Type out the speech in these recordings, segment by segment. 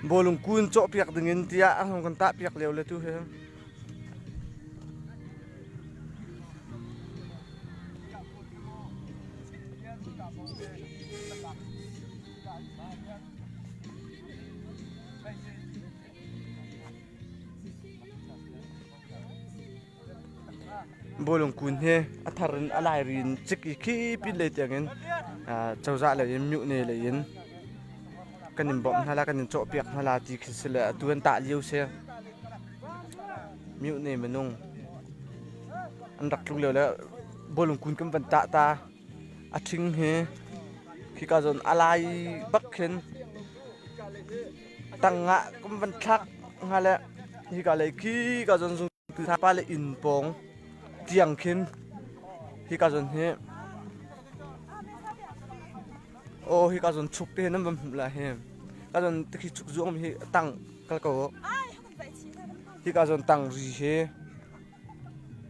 bolong kun cok piak dingin tia ang kan tak piak leo le tu he bolong kun he atharin alai rin chiki khi pin le tiangin chawza le myu ne le yin kanin bom hala kanin cok piak hala ti khisle tuan ta liu se myu ne menung an rak tlung le la bolong kun kam ban ta athing he khi ka zon alai bakhen tanga kum ban thak ngale hi ka le khi ka zon zung tu tha pa le in pong tiang khin hi ka zon he o hi ka zon chuk te nam bam la he ka zon te khi chuk zuam hi tang kal ko hi ka zon tang ri he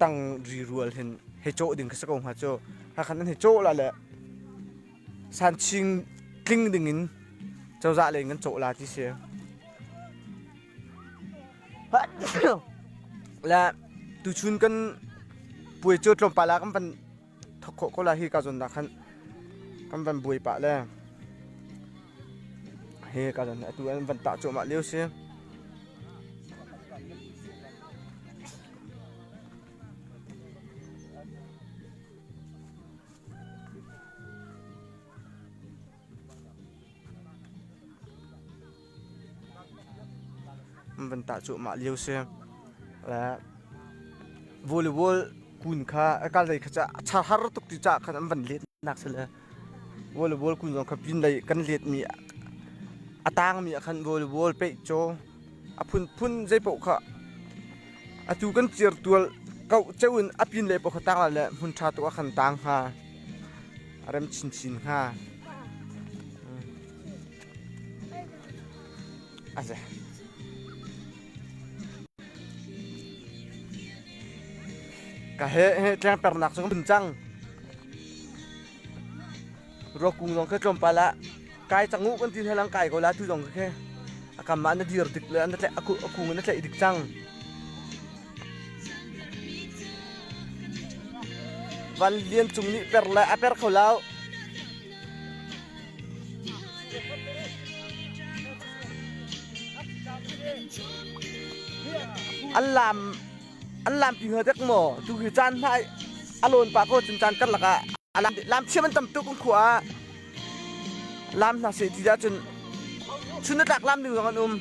tang ri rual hen he cho ding ka sakong ha cho ha khan he cho la le san ching kling ding in chau za le ngan cho la ti se la tu chun kan puai cho trom pala kam ban thokko ko la hi ka zon da khan kam ban buai pa le he ka zon tu an ban ta cho ma leu se ban ta cho ma leu se la volleyball kun kha ka lai kha cha har tuk ti cha khan ban let nak se la volleyball kun jong kha pin lai kan let mi atang mi khan volleyball pe cho phun jai po kha atu kan chir tual kau chawin apin le po kha ta la hun tha to khan tang ha aram chin ha aja cả hệ trang per nak song Thangzang ro kung dong khe trom pala kai changu kan tin helang kai ko la tu dong khe akam ma na dir dik le an tle aku na tle dik chang van lien chung ni per la a per kholau anh làm gì hết mỏ tu khi chan hai alon pa ko chun chan kan laka làm chiêm anh tầm tu cũng khóa làm là sẽ chỉ ra chun nó đặt làm được anh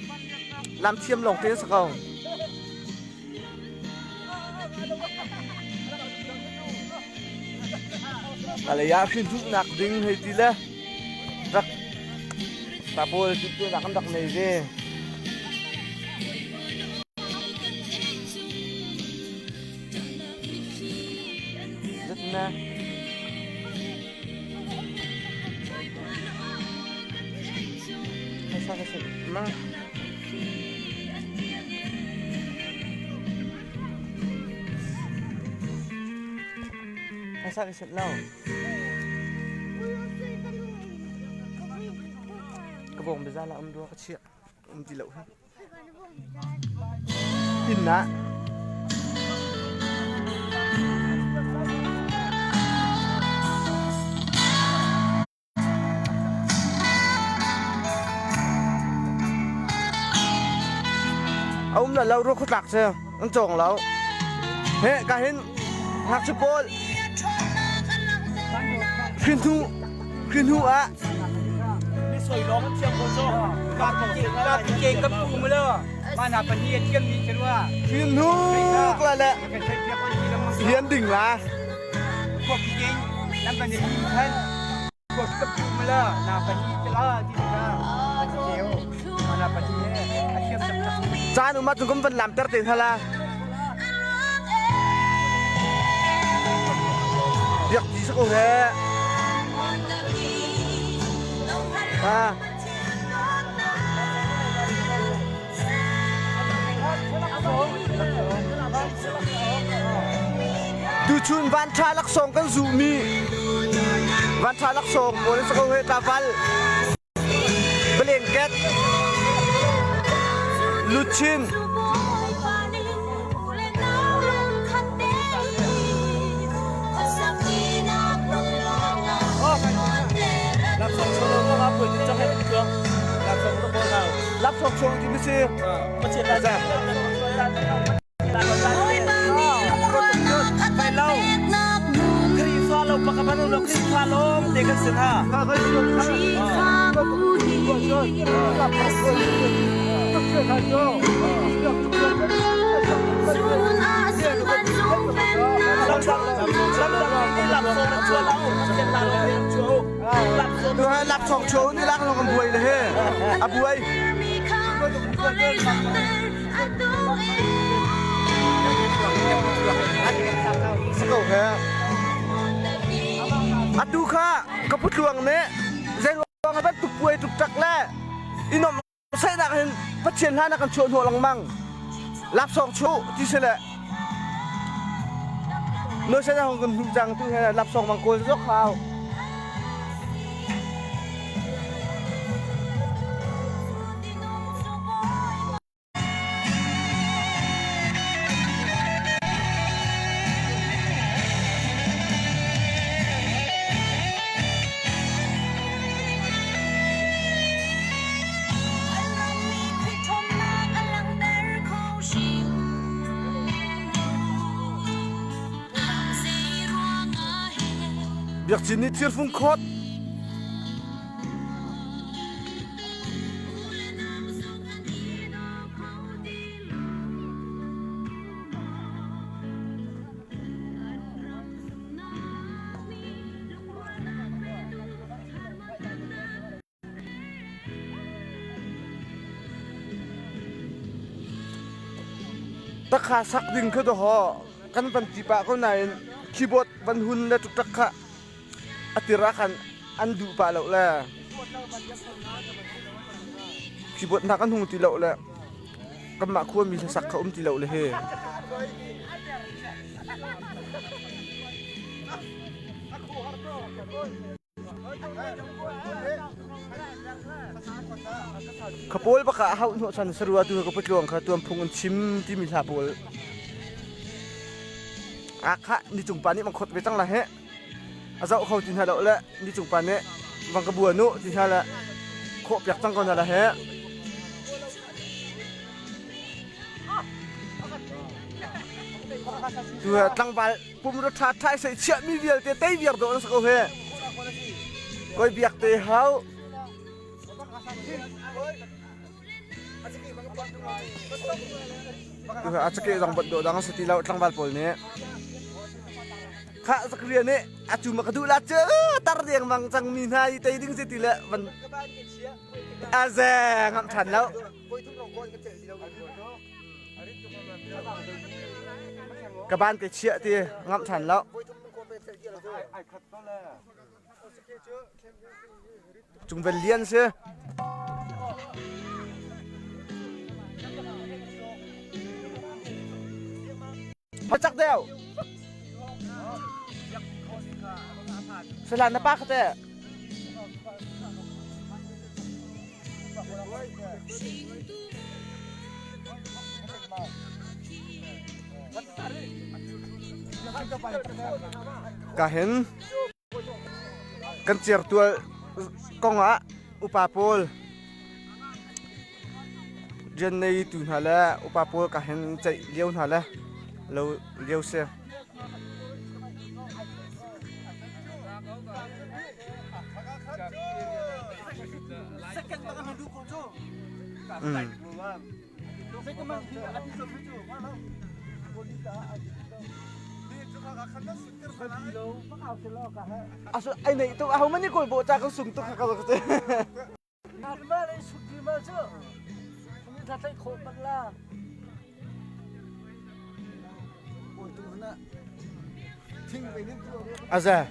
làm chiêm lòng thế sao là ya khi chút nạc đinh hay tí le đặt ta bôi chút nạc ăn đặc này gì nè sao cái mà sao cái lâu cái bông bây giờ là đua cái chuyện chỉ lậu hết tin nè ông là lâu rồi khốt lạc chưa ông trồng lâu hệ cả hin hạt chụp bol khuyên thu á đi soi nóมันเชื่อมคนโซ่การเก่งกับปูมาเลยมาหน้าปะเฮียนเที่ยงนี้ฉันว่าขuyên thu là lẹ hiến đỉnh làพวกเก่งน้ำกันจะยิงท่านพวกกับปูมาเลยหน้าปะเฮียนจะล่าที่นี่นะเจียวมาหน้าปะเฮียนเชื่อมจับcha nó mà chúng cũng vẫn làm tết tiền thôi là việc gì sao không thế ดูชุนวันชาลักส่งกันซูมีวันชาลักส่งโมเลสโกเฮตาฟัลเบลงเกตลูชินรับส่งโชว์ก็มาเปิดจะให้เครื่องรับส่งก็พอเรารับส่งโชว์ที่ไม่ใช่มาเชียร์ได้จ้ะไปเล่าครีฟ้าลงปากกาเราครีฟ้าลงเด็กกันสินะข้าก็ยกข้าก็ช่วยรับส่งโชว์ก็ช่วยกันโย่รับส่งโชว์นี่รักเรากำบวยเลยเฮ้อะบวยสกุลเฮ้อะดูค่ะก็พูดลวงเนี่ยใจลวงให้เป็นตุกบวยตุกจักแล่อินอมใส่ดักเห็นพัชเชนห้านักกันชวนหัวลังมังรับส่งโชว์ที่เสละเนื้อเส้นของคุณจังตู้ให้รับส่งบางคนสักคราวเบียกจินนี่เทียนฟุ้งคดตะขาสักดิ่งขึ้นตัวหอกันปันติปะเขาไหนคีย์บอร์ดบันหุนและตุกตะขะอติรักันอันดูปะเหล่าแหละคีย์บอร์ดนักอันหงตีเหล่าแหละกำมะควรมีสักเขาตีเหล่าเลยเฮ้ขบวนปะกะเขาหนุ่มสันสรัวตัวกับพลวงเขาตัวพุงชิมที่มีลาโบลอาคะนี่จุงปานี่มันขดไปตั้งละเฮอาเจ้าเขาจินหาเราละนี่จุงปานี่บางกระบวนนุจินหาละโคเปียกตั้งก่อนละเฮตัวตั้งบาลปุ่มรถท้าทายใส่เชือกมีเวียลเตะเตะเวียลโดนสักเฮก้อยเบียกเตะเขาตัวอาจจะเกี่ยงบัดโดดังสติเราตั้งบาลปนนี้ข้าสักเรียนเนี่ยอาจุมากระดูลาเจอตาเรียงมังจังมีนายเตยดิ้งสติละมันอาแซงทันแล้วกระบาลเกเชียตีงับทันแล้วจุงเป็นเลียนเสียพอจักเดียวสลัดนะป้าเขาแต่ก็เห็นกันเจียร์ตัวกองอะอุปาโปลเจนในตุนหาละอุปาโปลก็เห็นใจเลี้ยวหาละเราเลี้ยวเสียไอ้นี่ตัวเอามันนี่กูบอกจากเขาสุ่มตัวเขาก็จะมาเลยสุดที่มาเชื่อมีทัศน์โคบังลาอาจารย์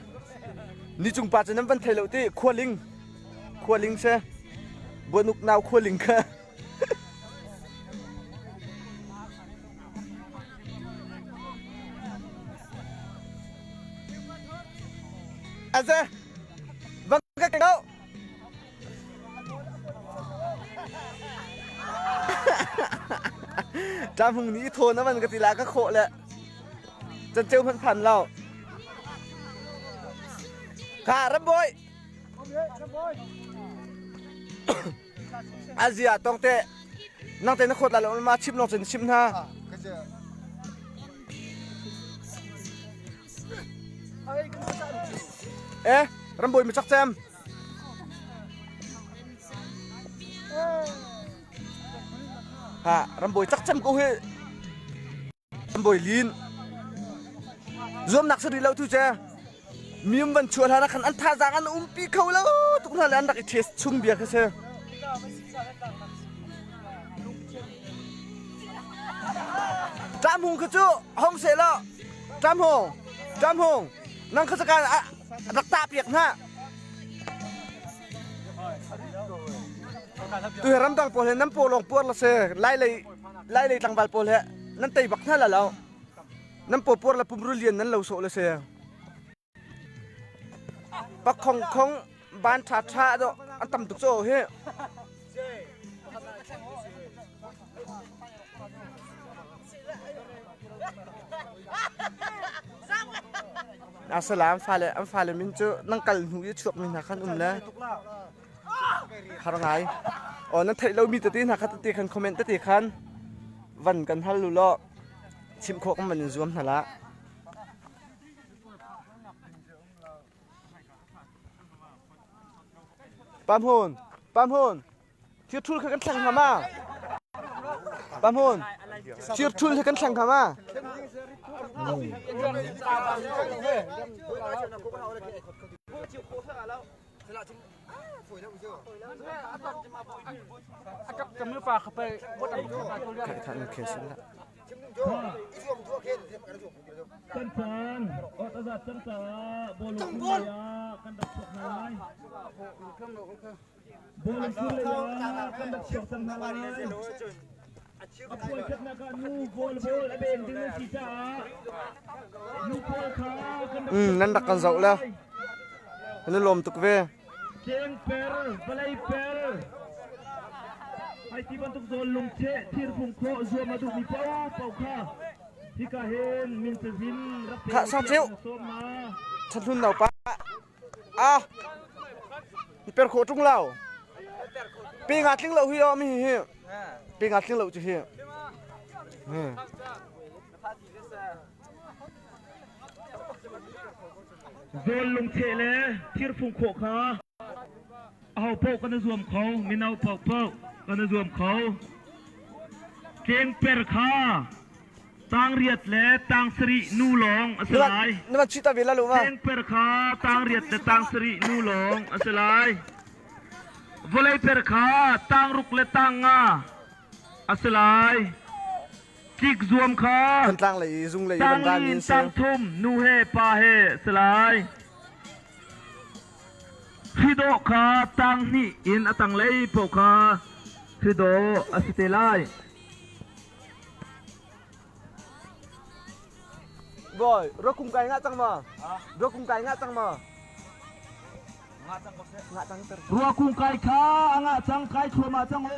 นี่จุงปาจะน้ำวันเทเลตีขวลิงเช่บนุกนาวขวลิงค่ะ aja bangga kauจำหุ่นนี้โทนนะมันกติลาก็โคแหละจะเจ้าพันเราค่ะรับบอยอาเซียต้องเตะนั่งเตะนักขดแล้วมาชิมลองชิมนะเอ๊ะรับบอยมาจักแจมฮะรับบอยจักแจมกูเฮรับบอยลีนรวมนักสตรีแล้วทุกเจ้ามีมันชวนหาคันอันท่าจางอันปีเขาแล้วทุกท่านเลยอันดักเทสชุ่มเบียร์เขาเช่จามหงเขาจู่ห้องเสร็จแล้วจามหงนั่งข้าราชการรักตาเปียกหน้าตัวรำตังโปรเห็นน้ำโปลงปวดละเซ่ไล่เลยตังบาลโปรเห็นนั่นตีบักนั่นแหละเราน้ำปวดละปุ่มรุเรียนนั้นเราโซ่ละเซ่ปักของบ้านชาดอันต่ำตุกโซ่เฮ้อาสลามฟ้าเลยมินจูนั่งกัลหูยชวกมินหาขันเลยฮาร์ไงอ๋อนั่นไทยเรามีตัวตีนหาขันตีขันคอมเมนต์ตีขันวันกันฮัลลุล้อชิมโคกมันรวมหาละปามโฮนเชื่อทุนกันแข่งมาปามโฮนเชื่อทุนกันแข่งมากับมือฝากเข้าไปว่าทำท่านเคสละจันทร์อดอาจันทร์โบลูคุยากันดักฉกนายโบลูคุยากันดักฉกสังนายอภัยจัดนักนูโบลอเบนดึงชีจ้านูโบขากันดักนั่นดักกันเสาแล้วนั่นลมตุกเวเจงเปลบลายเปลไอที่บรรทุกโซนลุงเชที่พุ่งโคซัวมาดูมีเป้าค่ะที่กาเห็นมินซินรับเข้าเจ้าฉันทุนเหล่าป้านี่เป็นโคจุงเหล่าปีงัดลิงเหล่าเฮียมีเฮียปีงัดลิงเหล่าจะเฮียโซนลุงเชเลยที่พุ่งโคค่ะเอาพวกกันในรวมเขามินเอาพวกกันในรวมเขาเก่งเปรคาตังเรียดและตังสรีนูหลงอัศลัยนี่มันชิตาเวลาลูกว่าเก่งเปรคาตังเรียดและตังสรีนูหลงอัศลัยวลัยเปรคาตังรุกและตังงาอัศลัยจิกรวมขาตังเลยซุงเลยตังลินตังทุ่มนูเฮปาเฮอัศลัยฮิโดขาตังนี่อินอตังเลยปกขาฮิโดอัสเตลัยบอยรถคุ้มไก่งาจังมารถคุ้มไก่งาจังมารัวคุ้มไก่ข้างาจังไก่ชัวมาจังโอ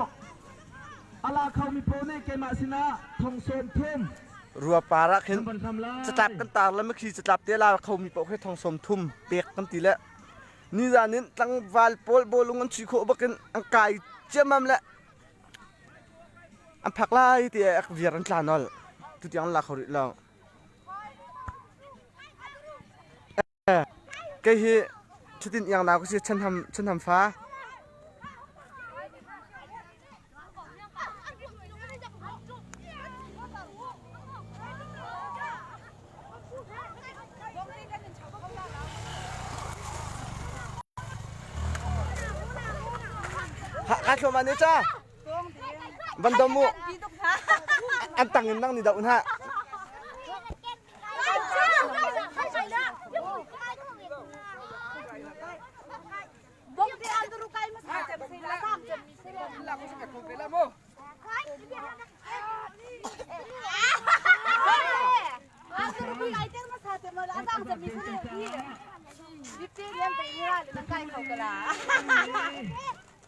อาลาเขามีโปรเนเกมาสินะทงโซนทุ่มรัวปาระเห็นจะจับกันตาแล้วเมื่อกี้จะจับเดี๋ยวเราเขามีโปรให้ทองสมทุ่มเปียกกันตีแล้วนี่จานินตั้งวาลโปลโบลุงอันชิโคบักินอังไก่เจ้ามั่มละอันพักไล่ที่เวียรันลานอลทุกอย่างละเขาดิเราก็เฮชุดอย่างเราก็คือฉันทำฟ้าฮักเข้ามาเนี่ยจ้าบันดามุอันตั้งเงินนั่งนี่ดาวน์ฮะ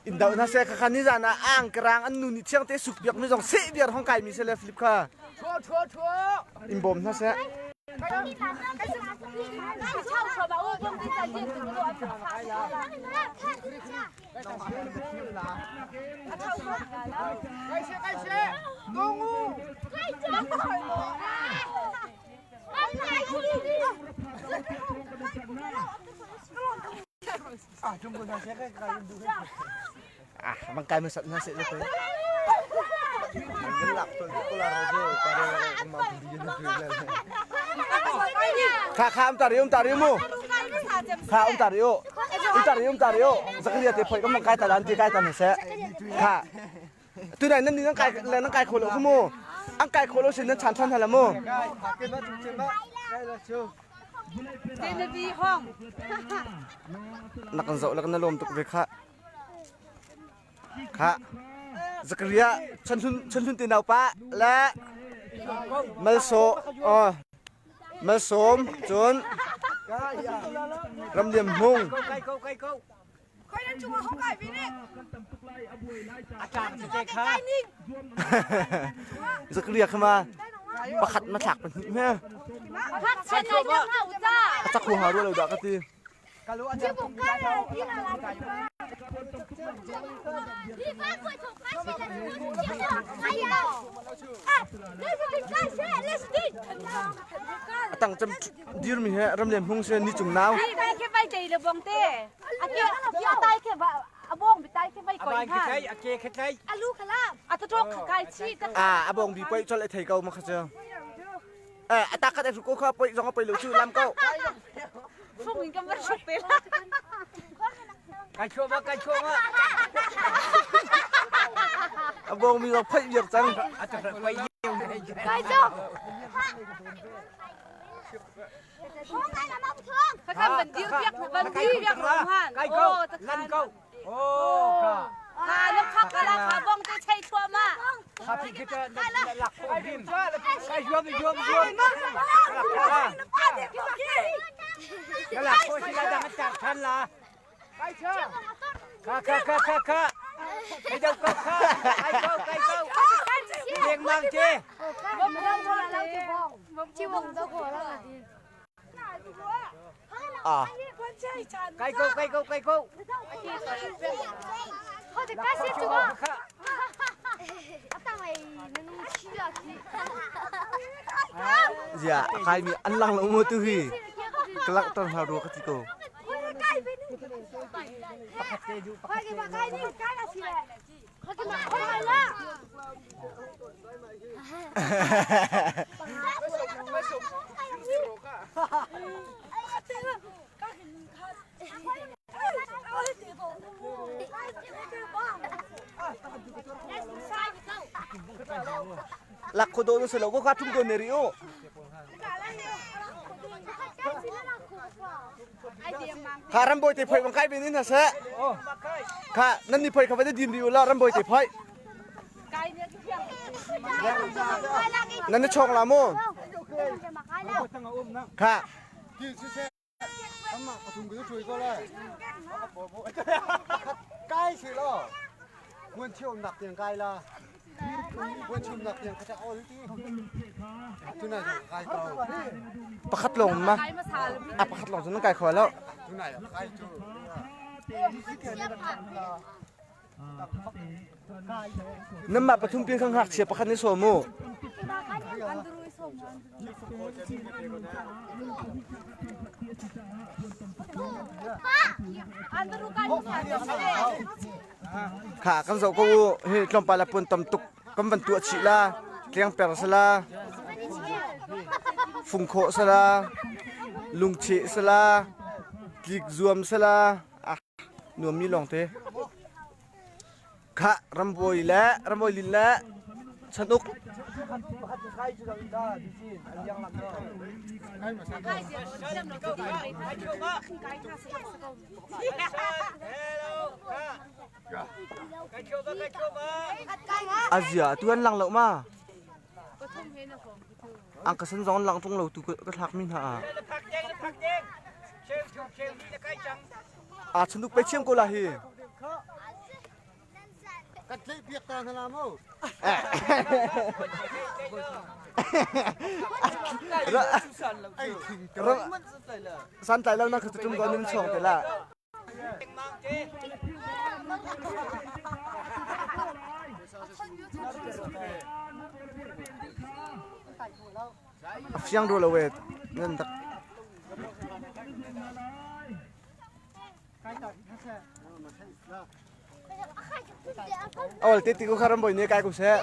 อินเดาหน้าเสียคันนี้จานะอ่างกลางอันนู้นนี่เชียงเตะสุกเบียกไม่ต้องเสียเบียร์ห้องไก่มีเซเลฟลิปค่ะอินบอมหน้าเสียบางไก่มันสัตว์น่าเสียเลยมันก็หลับตัวก็ลาโรเจอร์แต่เรามาดีนะคือเลยข้าตาริโอมูข้าตาริโอสักเดียวเตะพอยก็มังไก่ตาลันตีไก่ตาหนึ่งเสะข้าตัวไหนนั่นนี่นั่งไก่แล้วนั่งไก่โคโลขโมอังไก่โคโลสินั่นฉันทันทันละโมนักกันโซแล้วกันนลมตุกเวค่ะค่ะสักเดียวฉันทุนตีนเอาปะและมาโซมาสมจนรำเดียมมุงสักเรียกขึ้นมาประคัดมาฉากเป็นแม่จักคูหาด้วยเลยดอกกะตีตั้งจำดีร์มีเหรอรำเลียมพงเสียนี่จุ่มน้ำนี่ไม่แค่ใบใจเลยบงเต้อาเกี่ยวตายแค่ว่าอบงไปตายแค่ใบก่อนค่ะอาเกี่ยวแค่ใจอาลูกขล่าอาตะโจกไก่ชีกันอบงบีไปจนเลยไทยเก่ามาขเจ้าตาคัดไอ้สุกุข้าไปจงเอาไปหลุดชื่อลำเก่าพวกมึงก็ไม่ชุบไปละไก่ชัวมาอบงมีเราเพียรจังจะไปเยี่ยมไก่จ้าเขาทำเป็นดิ้วยักษ์เป็นดิ้วยักษ์ของฮันไก่เก่าลั่นเก่าโอ้ค่ะลูกค้าก็ราคาบ้องจะใช้ชัวมาถ้าพี่คิดจะหลักของดินไก่ยวมหลักแล้วหลักโคชิลาดังจากฉันละไก่เชื่อข้าไอ้เจ้าข้าไก่เก่าเลี้ยงมังเจบ้องเราคนละเราจะบ้องชีวงตัวโกแล้วไก่เก่าเขาจะ干些什么？当为能吃了去。dạ khai mi ăn lăng lông mua tu hi cái lăng toàn hào đùa cái gì cô lạc cô đôi nó sẽ lâu có khát chung đôi này riu khá răm bồi thì phải bằng cái bênนี้นะเสะkháนั่นนี่phảiเขาไปได้ดิมริวแล้วรำบอยthì phảiนั่นนี่ชงละโม่ค่ะทำมาประชุมกันช่วยก็เลยใกล้สิล่ะควรเที่ยวหนักอย่างไกลล่ะควรชุมหนักอย่างกระเจ้าอ้อยที่ทุนไหนไกลเก่าประคัดลงมาประคัดลงจนต้องไกลคอยแล้วทุนไหนไกลจูน้ำมาประชุมเพียงข้างหักเสียประคัดในโซมูค่ะคำสอนกูเฮ้ยจอมปลาปุ่นตำตุกกำบันตัวชิลาเลี้ยงเปรสลาฟุงโคสลาลุงเชสลากิกซวมสลาหนุ่มมีหลงเทค่ะรำบอยและรำบอยลินและสนุกอาเซียตัวนั้นหลังเหล่ามาอังกฤษซ้อนหลังตรงเหล่าตัวกระทักมินหา อาสนุกไปเชียงกุลาฮี กันใช้เปียกตาสลามเอาสันใจแล้วนะคือจุ่มก่อนนึงช่องแต่ละเสียงดูละเวทเงินตักเอาเลยติดกูคาร์บอยเนี่ยกายกูเสีย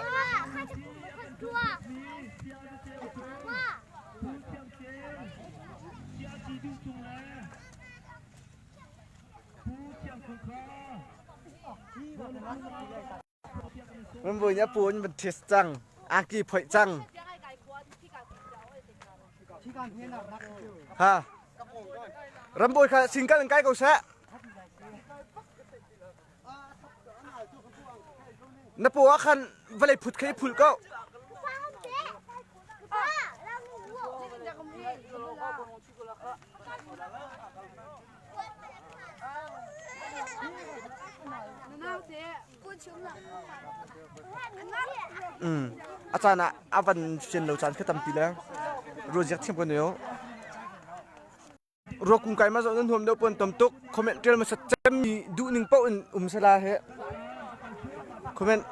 มันบ่อยเนี่ยปูนมันเทสจังอากีพอยจังฮะรำบวยค่ะสิงกันใกล้กูเสียนับปัวคันเวลาพุดใครพุดก็อาจารย์อ่ะอาวันเชียนเราจานแค่ทำปีแล้วรู้จักเทียมกันเนาะรกุ้งไก่มาสอนนั้นหัวเดียวปนต้มตุกคอมเมนต์เรื่องมันสัจจะมีดูหนึ่งเป้าสลาเหรอคอมเมนต์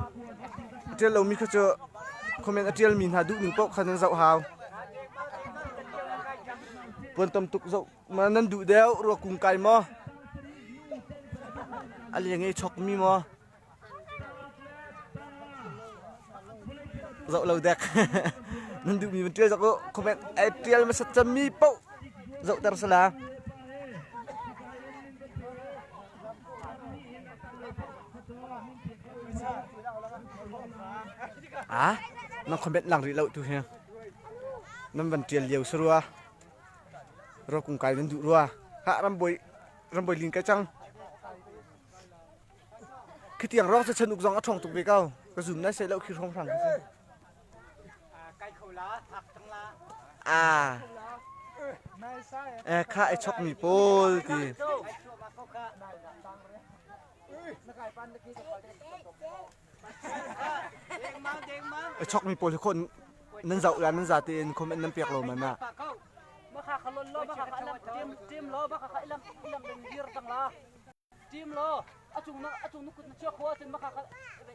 เรื่องเรามีเขาจะคอมเมนต์เรื่องมีหาดูหนึ่งเป้าขันยังเจ้าหาวปนต้มตุกเจ้ามันนั้นดูเดียวรกุ้งไก่มาอะไรอย่างเงี้ยช็อกมีมาเจ้าเราเด็กนั่นดูมีมันเชื่อเจ้าก็คอมเมนต์เรื่องมันสัจจะมีเป้าเจ้าtersalahน้องคอมเมนต์หลังรีเราตัวเฮียนั่นบันเทียนเลี้ยวสรัวเรากุ้งไก่นั่นดุรัวฮะรำบวยลิงไก่จังคิดอย่างร้องจะสนุกจังอัดช่องตุกไปเก้ากระสุนได้เสร็จแล้วคิดช่องฝั่งไก่เขาล้าทักทั้งล้าข้าไอช็อกมีโป้ทีไอช็อกมีโป้ทุกคนนั่นเจ้าร้านนั่นจ่าตีนคอมเมนต์นั่นเปียกลมมันน่ะมาขาขลุ่นล้อมาขาขจิ้มล้อมาขาอิลังเป็นยีร์ตังล้อจิ้มล้ออาจุงนุกเชื่อข้อถึงมาขา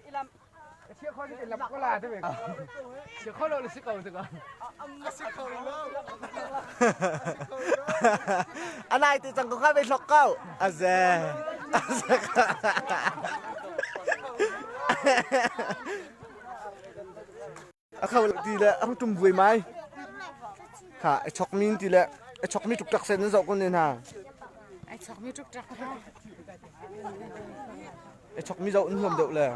อิลังเชื่อข้อที่เป็นลำก็ลาได้ไหมเชื่อข้อเราเลยสิเก่าสิก่อนสิเก่าแล้วอันไหนตีจังก็ข้าไปช็อกเก้าอาเซ่เขาตีละเขาจุ่มบุยไหมค่ะไอช็อกมินตีละไอช็อกมินจุกจักเส้นนั่นสองคนเนี่ยนะไอช็อกมิจุกจักไอช็อกมิเจ้าอุ่นห่วงเดือดเลย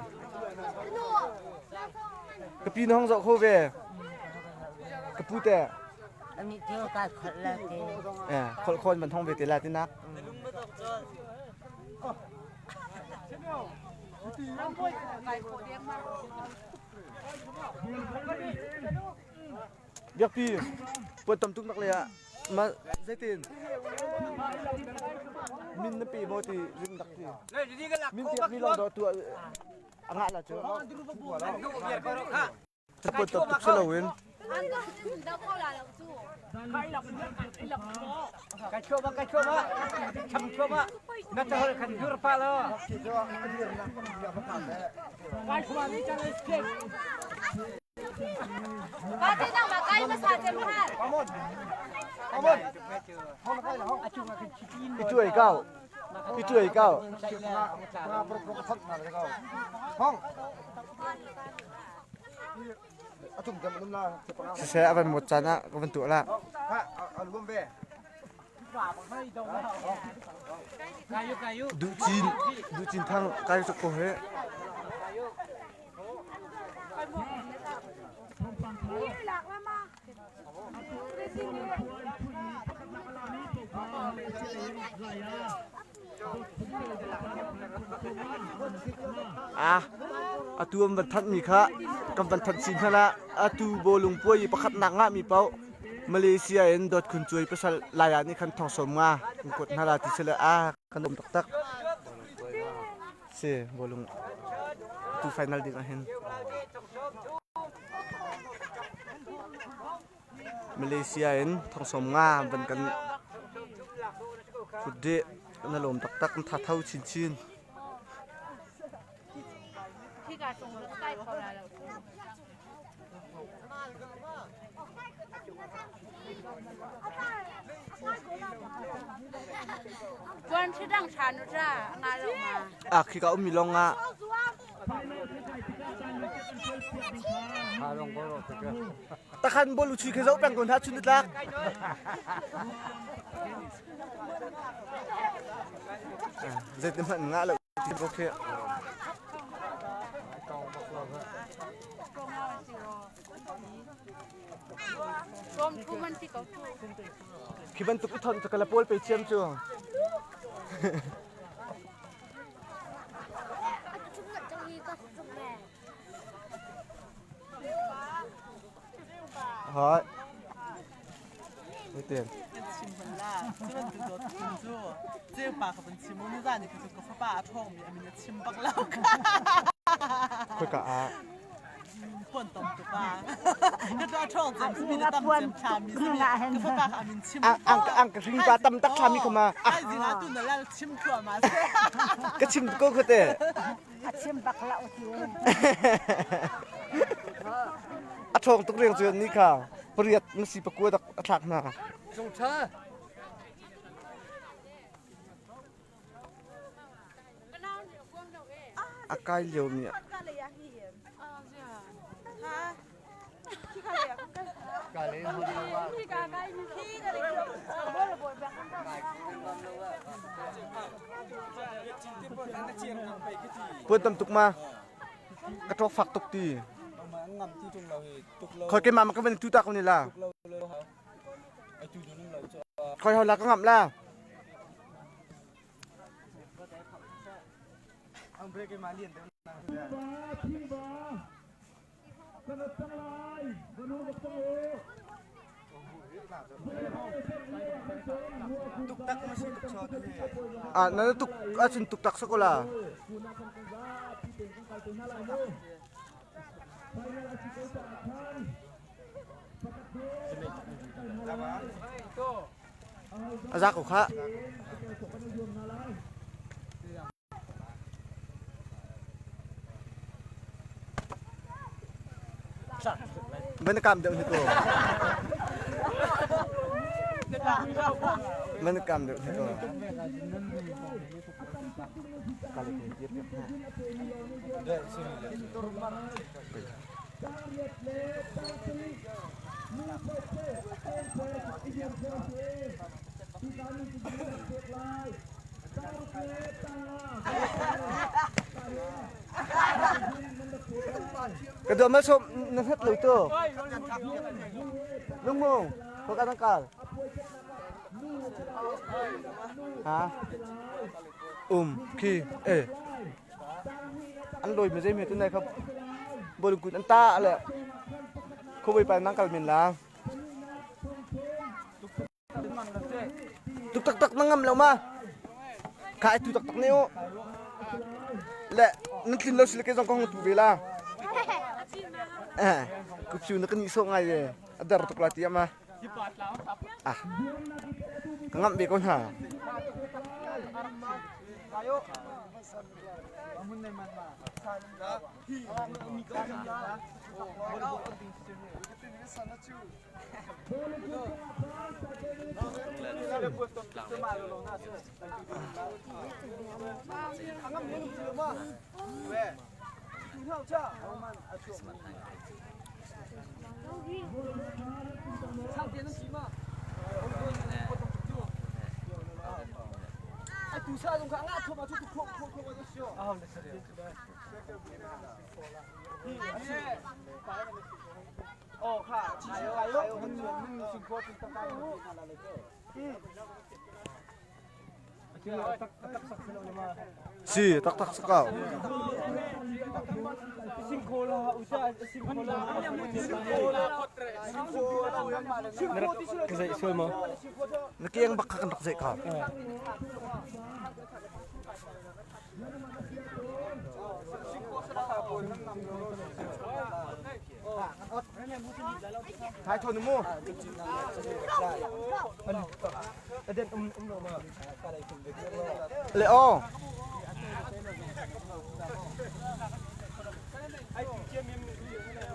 กระปีน้องเจ้าเข้าไปกระปูแต่อันนี้เที่ยวกันคนละเกคนมันท่องไปแต่ละที่นักเดี๋ยวพี่ปวดต้มตุ้งนักเลยอะมาเซตินมินนปีโมตีริมดักทีมินเตียมีลองตัวอาหารละเจ้าจะปวดต้มตุ้งสลาวินKacau coba, nak tahu kan jur pala. Pati nang makai masaje mahal. Amun. Itu ai kau. Hong. Saya akan một chán á, có vấn tụ là. Album về. Du chín thang cái chỗ cổ hết. Atu am ban that mi kha kam ban that sin hala atu bolung poi pakhat nanga mi pau มาเลเซียเอ็นดดคุณช่วยภาษาลายนี่คันทองสมงากดนาราติเสลอาขนมตักเซ่บอลงตูไฟนอลดิ่งเห็นมาเลเซียเอ็นทองสมงาเป็นกันฟุดเดะนลมตักท่าเท่าชินที่การส่งใกล้เขาแล้ววันที่ดังชันจ้างานเรามาขี้ก็มีลงตะคันบอลูชีเคยเอาแปลงคนทัดชุนตักเจ็ดมันงาเลยที่โอเครวมทุกมันที่เขาถูกคิดว่าตุกทนจะกระโปรงไปเชื่อมจ้วงฮะไม่เตือนชิมมันล่ะซึ่งมันคือตัวชิมจู่เจ้าปากเขาเป็นชิมมันนี่จ้านี่คือตัวป้าทองมีอันนี้ชิมปักแล้วค่ะคุยกับอาคนตรงตัวป้าก็ตัวทองเต็มมีแต่ตำเต็มชามมีสิก็ป้าอามินชิมอังกระทิงปลาตำตักชามีเข้ามาไอ้สินะตุนแล้วชิมถั่วมาก็ชิมก็คือเตะชิมปักแล้วทีอาชงตุกเรียงเจอนี่ค่ะเปรียดมันสีประกวดอัฐักนาจงเธออากายเหลียวเนี่ยกาเลยเขาเรียกว่าเพื่อนตำตุกมากระทบฝักตกตีคอยเก็บมามันก็เป็นจุดตาคนนี้ล่ะคอยเขาลักก็งับล่ะอังเบรกมาเลียนเต็มตุกตักไม่ใช่ตุกชอที่นั่นตุกฉันตุกตักสักคนละอาจารย์ของข้าบรรยากาศเดิมที่ตัวบรรยากาศเดิมที่ตัวกาลิเกียร์เนี่ยได้ใช่ไหมกระโดดมาชมนักเตะเลยตัวลุงมงพวกการตั้งการฮะขี้อันโดยไม่ใช่เมียตัวไหนครับบริกุลอันตาอะไรเขาไปนั่งกันเมียนลาตุกตักนั่งงำแล้วมาขายตุกตักเนี่ยและนั่งกินเราสิเลกจังกองตุเวลากูชิวนักนี่ส่งไงเลยada rotok lati ama ngam be kon ha ayo amun nei man ma sa hi mi ka ja bol penting sini itu ni sana chu ngam ni chu ma we ni hao cha man a chu唱电视机嘛，哎，堵车种看俺拖嘛，就拖我就笑。啊，那是的。哦，看，还有，你情况是大概哪来的？ si tak tak sekal nak yang bakal kendak sekal Thái thôn mua. Leo.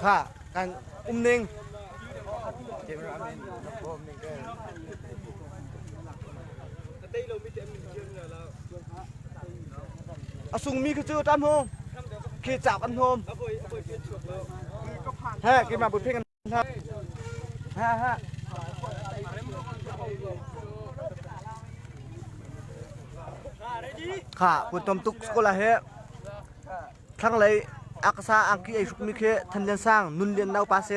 Khả, kan ninh. Sung mi cứ chưa tam hôm. Khi chạm ăn hôm. Ha, cái mà bụi phê ha haค่ะปุ่นตมตุกสกุลาเฮทั้งเลยอักษาอังกีไอฟุกมิเคทันเลียนสร้างนุนเลียนนาวปาเซ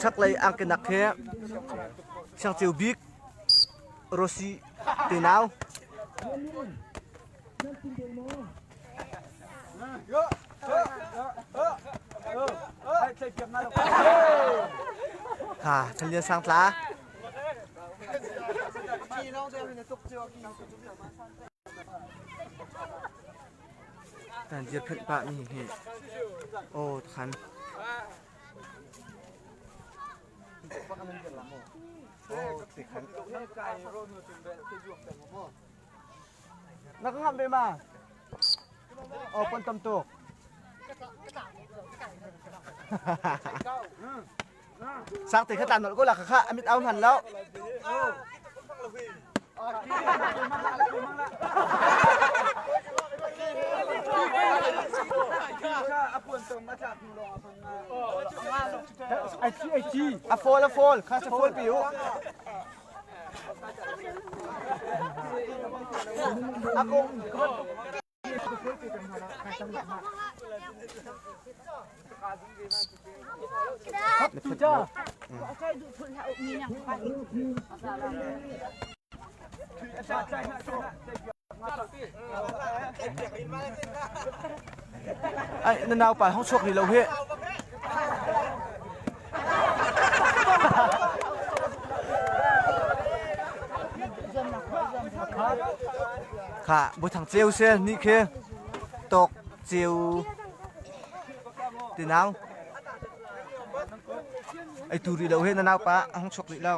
ชักเลยอังกินักเฮช่างเจียวบิ๊กโรซีตีนาวค่ะทันเลียนสร้างตลาการเจียดเพชรปะนี่เฮโอ้ทันโอ้ติขันนักงานไปมาโอ้ปนตำตัวสักติดขตันหน่อยก็หลักค่ะอมิตเอาหันแล้วไอจีอะโฟลข้าจะโฟลปิวอากงถูกจ้าไอ้นั่นเอาไปห้องชกนี่เราเฮ้ค่ะบนทางเจียวเส้นนี่คือตกเจียวตีน้ำไอ้ตูรีเราเห็นนั่นเอาปะห้องชกนี่เรา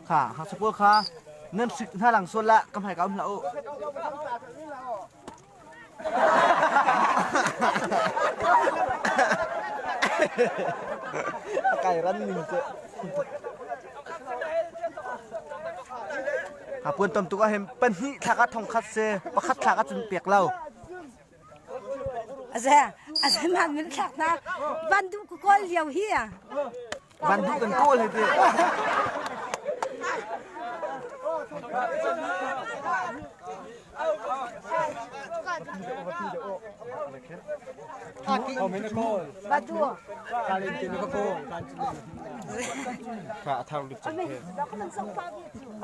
ค่ะหากสปอร์ค่ะเนิ่มสิถ้าหลังส่วนละกำไผ่กับเราไก่รันนิ่งเจ้หาปืนตมตุกเห็นเป็นหิทากัดทองคัดเซปะคัดทากัดจนเปียกเราอาจารย์มันไม่ขักนะวันดูกูก็เลี้ยวเฮียวันดูกันโก้เลยดิเอาไม่ได้โก้บัดดูการเล่นเกมก็โก้ค่ะทางดิบจังเลย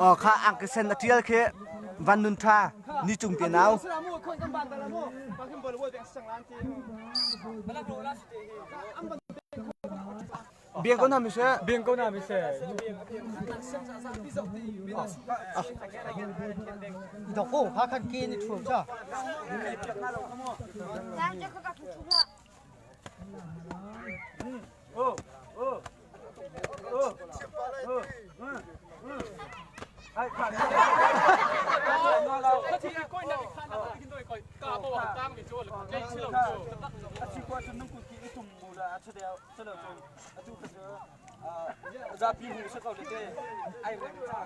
อ๋อค่ะอังกฤษนักเที่ยวเควันนุนทรานี่จุงเตียนเอาเบียงก็น่าไม่ใช่เบียงก็น่าไม่ใช่ดอกโก้พาคันกินถูกใช่แล้วจะก็ถูกละไอ้ขันเราที่ก้อยนั่งขันเรากินด้วยก้อยกาบว่าตั้งมีโจ้หรือไม่เชื่อโจ้ชิควาจะนุ่งกุฏิทุ่มมูลอาเดียวเสนอโจ้อาจุกเจอจะพี่หูสักคนเดียวไอ้เรื่องจ้า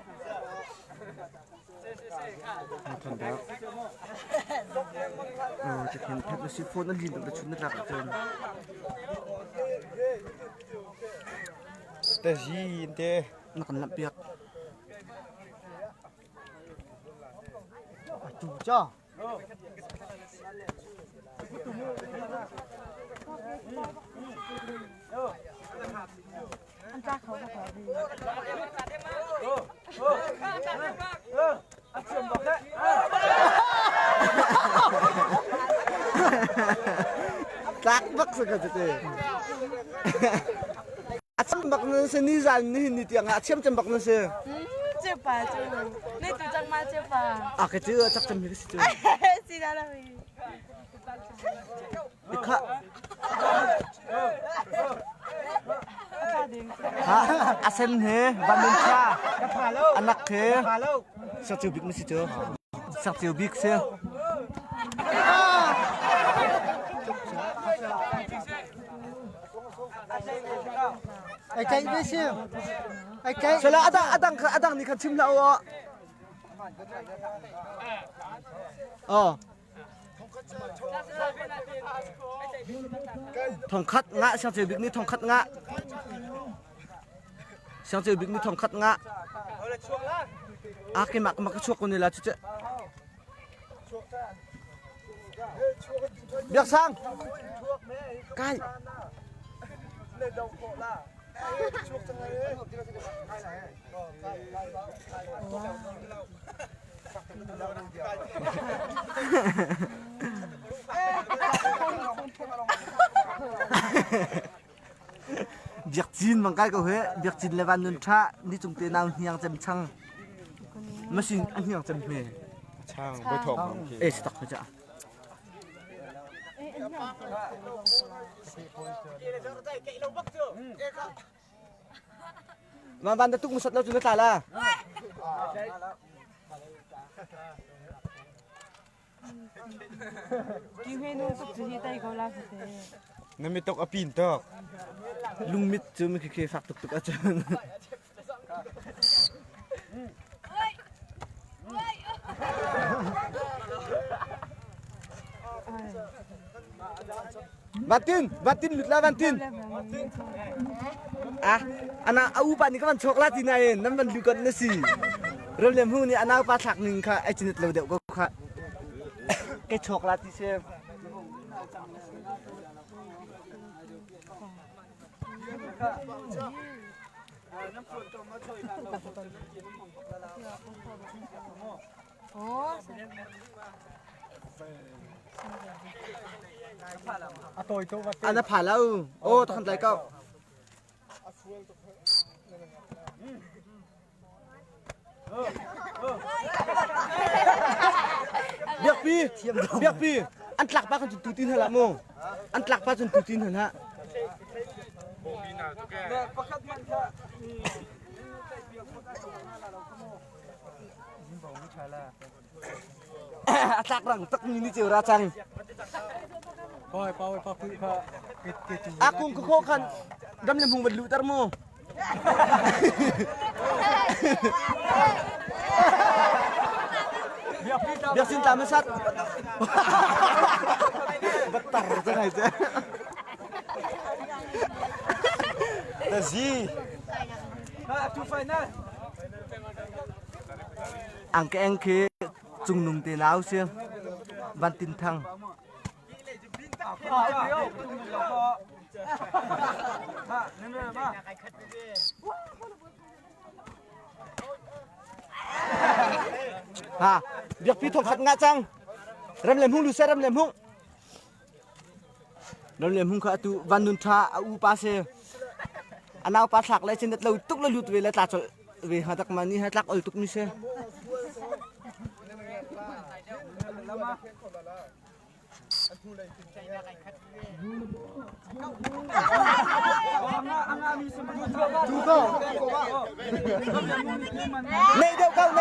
ทนแล้วจะเห็นเพชรซิโฟนั่นยินแต่ชุดนักรักเกินแต่ยีนเต้นักนับเปียกจู่จ้า อันจ้าเขาก็ขอดี เชื่อมบอกได้ tak bak sekat tu. Acem bak nasi ni zan ni tiang acem cem bak nasi. Cepat tu. Ni tu jangan mal cepat. Ah kecil cak cem ni situ. Sila lagi. Ikha. Ha, asem he, bandung cha. Anak he. Sak ciubik ni situ. Sak ciubik sih. Ai chạy với siêu. Ai chạy. Sala adang ni kan chim la o. Oh. Thong khát ngã sang chiều big ni thong khát ngã. Sang chiều big ni thong khát ngã. Cái mặc chuột con này là chứ. Biết sang. Cái. Việc chín bằng cái câu hết, việc chín là văn nun cha, đi chung tiền nào hiang chấm chăng, machine anh hiang chấm mề, Chang với thổ. ê sẽ tắc phải chả. Mà văn đã tung một sợi đâu chúng nó thả là. Kim hay nung sụp chỉ tay có làm thế. Nó mới tóc pin tóc. Lung mít chứ mình khi phạt tục ở trên. Batin lụt la Batin. À, anak au pa ni kan coklat ni nain, nam ban lukat nasi. Rom lem hu ni anak pa thak ning kha ai chinit lo deu ko kha. Cái coklat ti xem. Anh đã phải lâu. Ô, tao không thấy cậu. Biak pi. Anh lạc ba con tự tin hơn lắm mô. Anh lạc ba con tự tin hơn hả? Lạc rằng tất nhiên đi chiều ra chăng. Aku kau kan dam lembung belu tarmo. Biar cinta mesat. Betar jangan aja. Tazi. Angke chung nung te nau siang. Ban tin thang. Ha, biak pi thong khat nga chang. Ram lem hung lu se ram lem hung. Ram lem hung kha tu van nun tha u pa se. Anau pa thak lai chen dat lo tuk lo lut ve la ta chol ve ha tak mani ha tlak ol tuk ni se. Này đâu câu.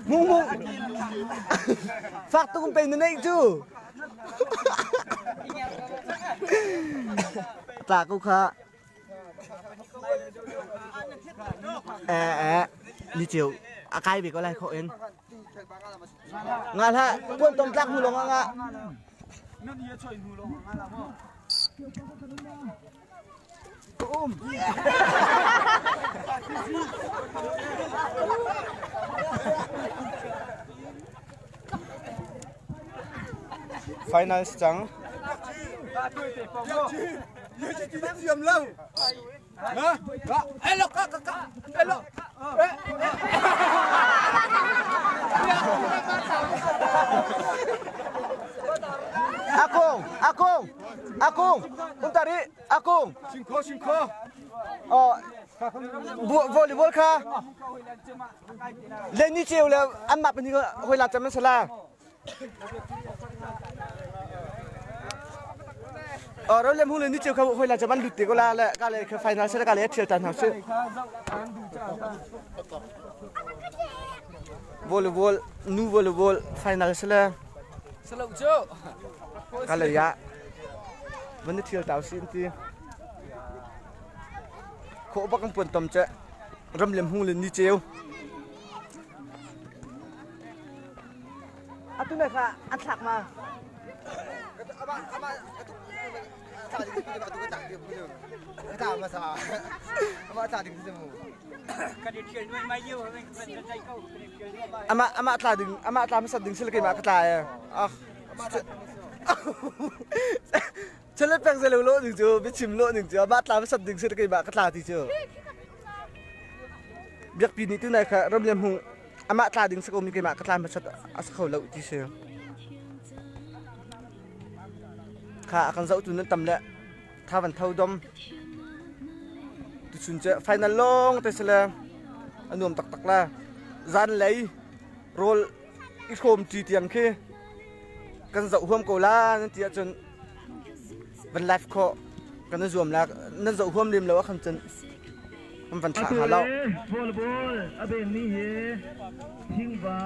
Mung. Phát tung tên này chứ. Ta cũng khá. Đi chiều cái bị có lại khổ yên ngàn ha quân tông chắc hù lông ngạ final chẳng diêm lâu hả hello hello Akung untari Akung Singko volleyball kha lên như chiều là ăn mặc như hồi làm chấm sala rồi lên hôm lên như chiều không hồi làm chấm ăn đứt tiền có là cái này cái final sẽ là cái này chiều tàn học sự volleyball final sẽ là cái này ya vẫn chiều tàu xin thì khổ bác công buồn tầm chạy râm liềm hung lên như chiều tôi này khá ăn sạc mà ama tla masa ding sila kay makatla Chale pek sa lolo ning jo bi chim lo ning jo ba tla masa ding sila kay makatla ti jo biak pi ni tu nai kha ram lem hung ama tla ding sa ko mi kay makatla masa as khaw lo ti se kha akan zau tu nan tam le tha van thau dom tu sun che final long te sala anuam tak tak la zan lei rol ikhom ti tiang khe kan zau huam ko la nan ti chon van life kho kan zoom la nan zau huam lim lo kham chen am van tha ha lo volleyball aben ni he thing ba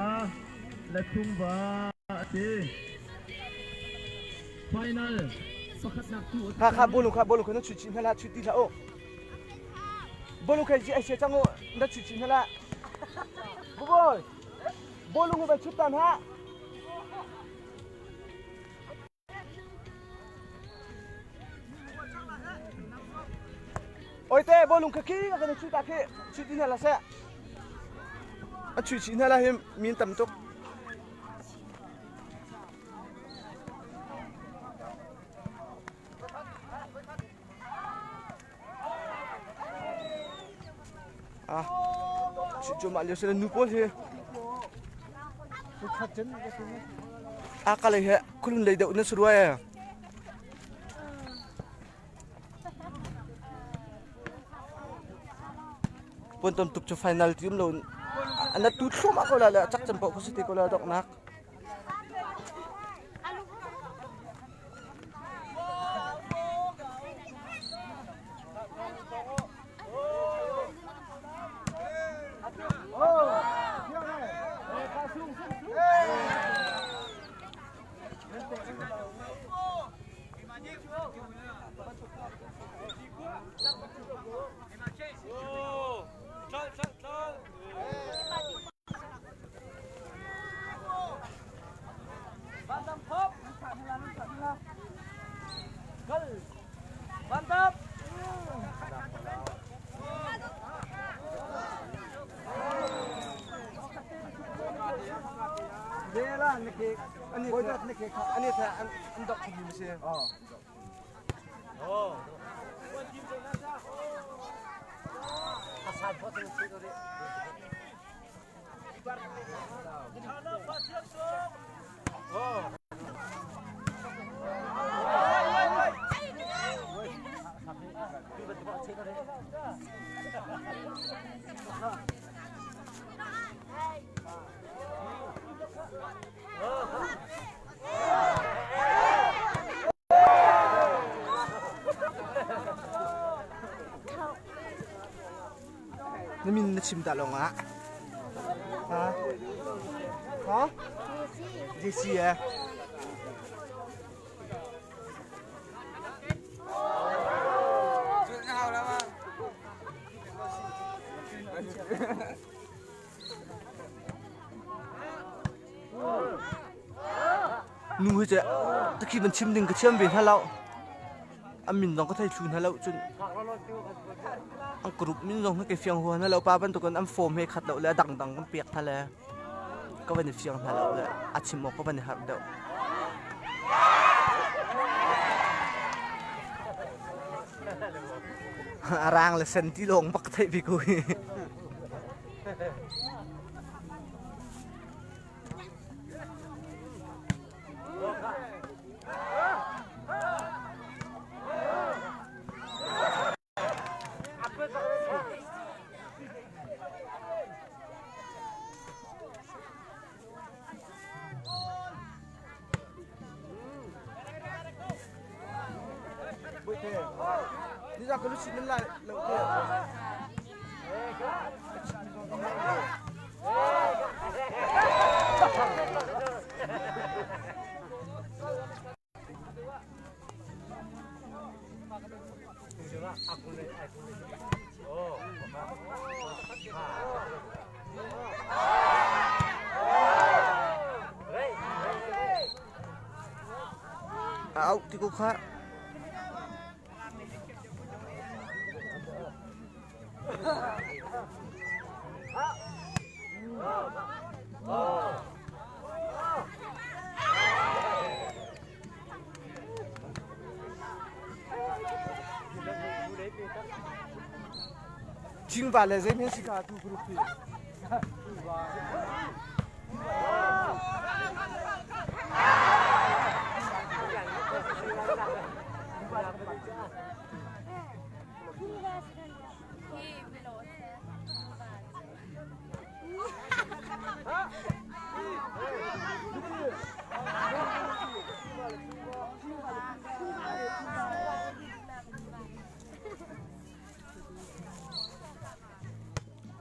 la thung ba te final pakhat nak tu kha bolu kan chu chin hala chu ti la o bolu kai ji ai se chango na chu chin hala boy bolu ngu ba chu tan ha oi te bolu ka ki ka na chu ta ke chu ti hala sa a chu chin hala him min tam tok cuma lihat sila nupol he. Akal he kulun lay daw na surwaya. Puntom tup sa final team lo. Anak tutlom ako lala cak cempo ko sa tiko la dok nak. Mantap. Dela niki ani sa andok ko mi se. Asal pot ni tu deh. Namin na chim talong ha. Ha? JC ya. Nu je, ta khi mình chim đừng cái chim biển ha lậu. amin dong ko thai thun halau chun ang group min dong ke fiang huan halau pa ban to kan am form he khat lo la dang dang kan piak thale ko ban fiang halau la achim ko ban har do arang le senti long bak thai bi ku đi ra cái lúc xin lại lâu tiền out thì cũng khác chinh vào là dễ miễn xí cả thu group thì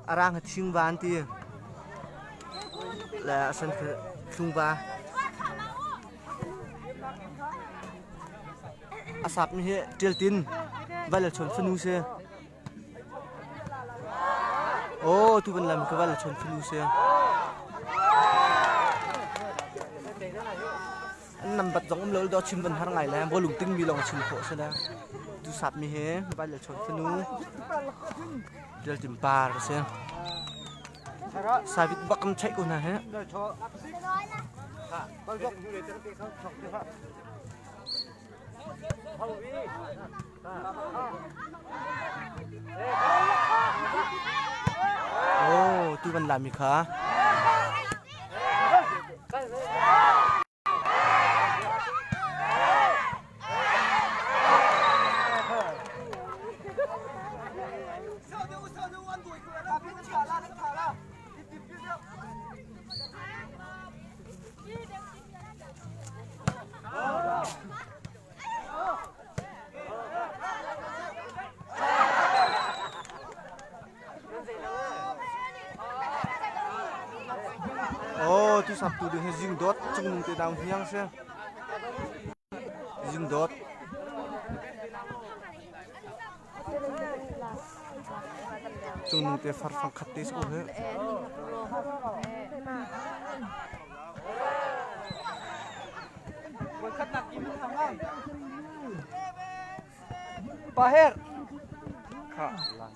arang hat sing ban ti la san khung ba asap ni he tel tin bala chon funu se ô tu ban lam ka bala chon funu se nam bat jong lo do chim ban har ngai la bo lung ting mi long chim kho se la tu sap mi he bala chon funu tel tim par se sai bit bakam chai ko na he ô tu ban làm gì khá ô tu sắp tu được dừng đốt chung từ đằng hiang xem dừng đốt chung từ phát phăng khát tê số hết ba her khá là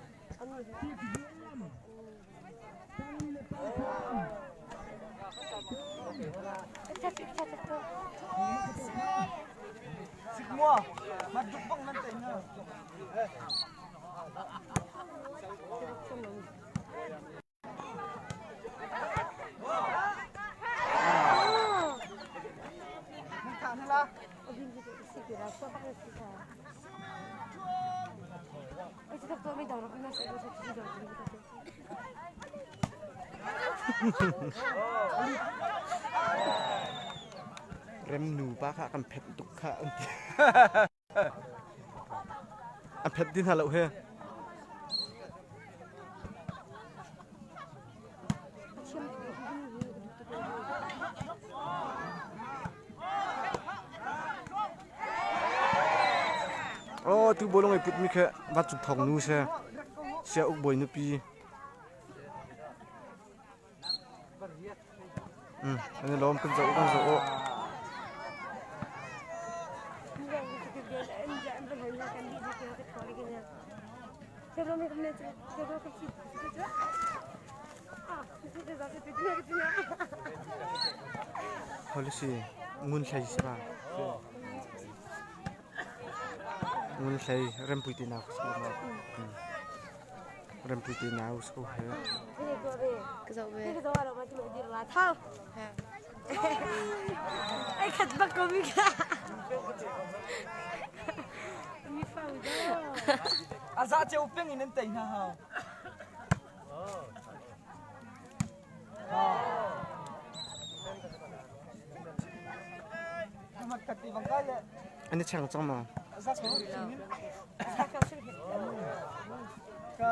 semua maju bang nanti na rem nu ba kha kan phet tuk kha anti an phet din halo he ô tu bolong ai put mi kha ba chuk thong nu se sia uk boy nu pi anh lom kan zo Polisi ngun sai sba ngun sai remputi na ko remputi na usko hai Ai khát bác có mi cả. Asa che upeng inen tai na ha. Makati bangkale. ani chang chang ma Asa ko. Ka.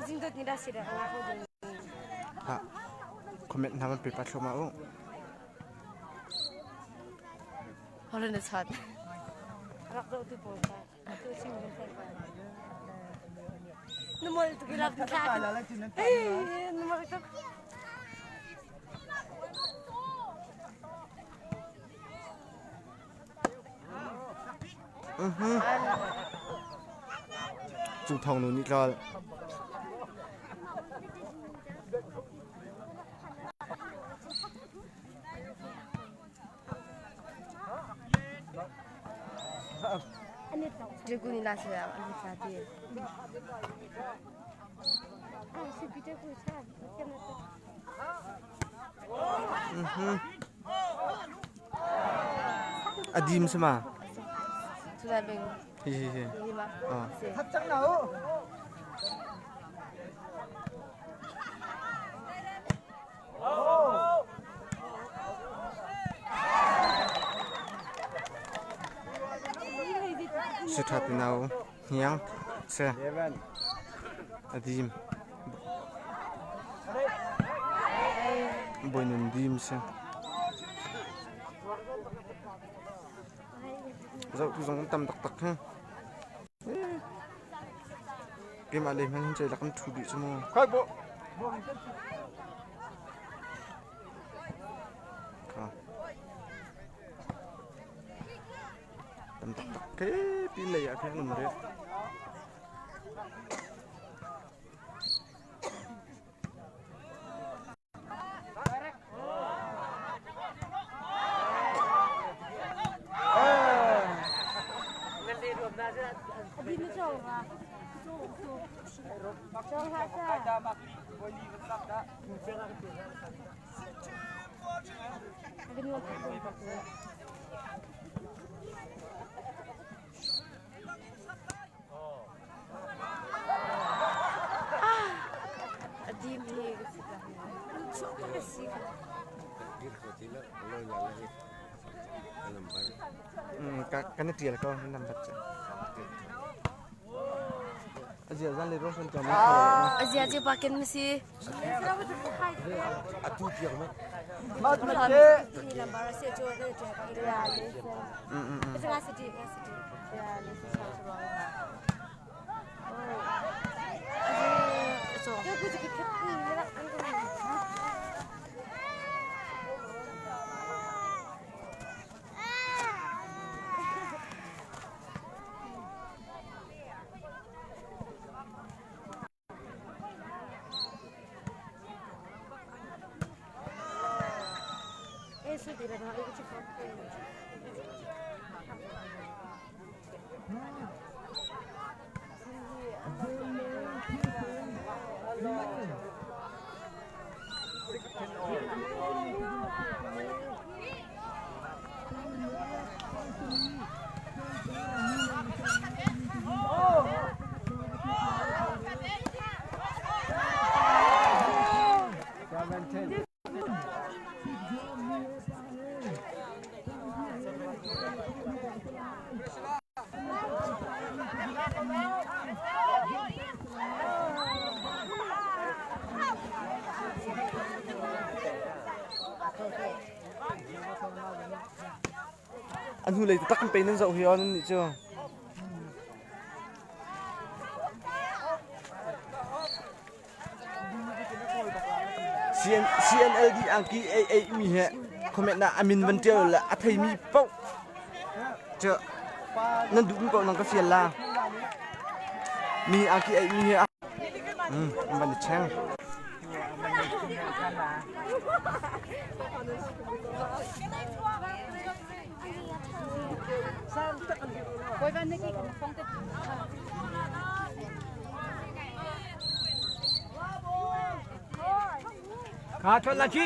Jindot ni dah sirah aku dulu. ha comment naman pe patlo ma o Holland is hot. Rak daw tu bolta. Tu sing ni sai pa. Numol tu kilap tu sa. Alala tinan. Eh, numol tu. chu thong nu ni lol Jago ni lah sirah. Ani sati. Ah, si Peter ku sa. Macam tu. adim sama Sudah beng. hi Ini mah. ah Hatchang na ho. se that now hiang se adim boinun dim se dẫu tu giống tâm tắc tắc ha cái mà lên hắn chơi là con thủ bị xong rồi Khoi bo. tâm tắc tắc cái pin lầy à thế là đấy Abi ni jauh lah. Jauh hasa. Ada makli boli besar dah. Abi ni waktu. Adim ni sebelah ni. Cuba kasih. cái này tiền con nó nằm vật chứ giờ ra lấy rong sơn chồng Aziz aziz pakai mesti. atu tiền mà Mat macam. Ini lambar saya jual dia pakai dia. Jangan sedih, jangan sedih. Ya, ni susah. Oh. Dia aku juga keping ni lah. Eso tidak ada lagi cukup. anh hu lấy tắc cái bên nên dậu hiếu nên chưa CNLD ang ki ai mi he comment na amin van tel la athai mi pau chưa nên đúng cậu năng cái phiền la mi ang ki ai mi he mình chăng Quay vào cái phong cách khá cho là chi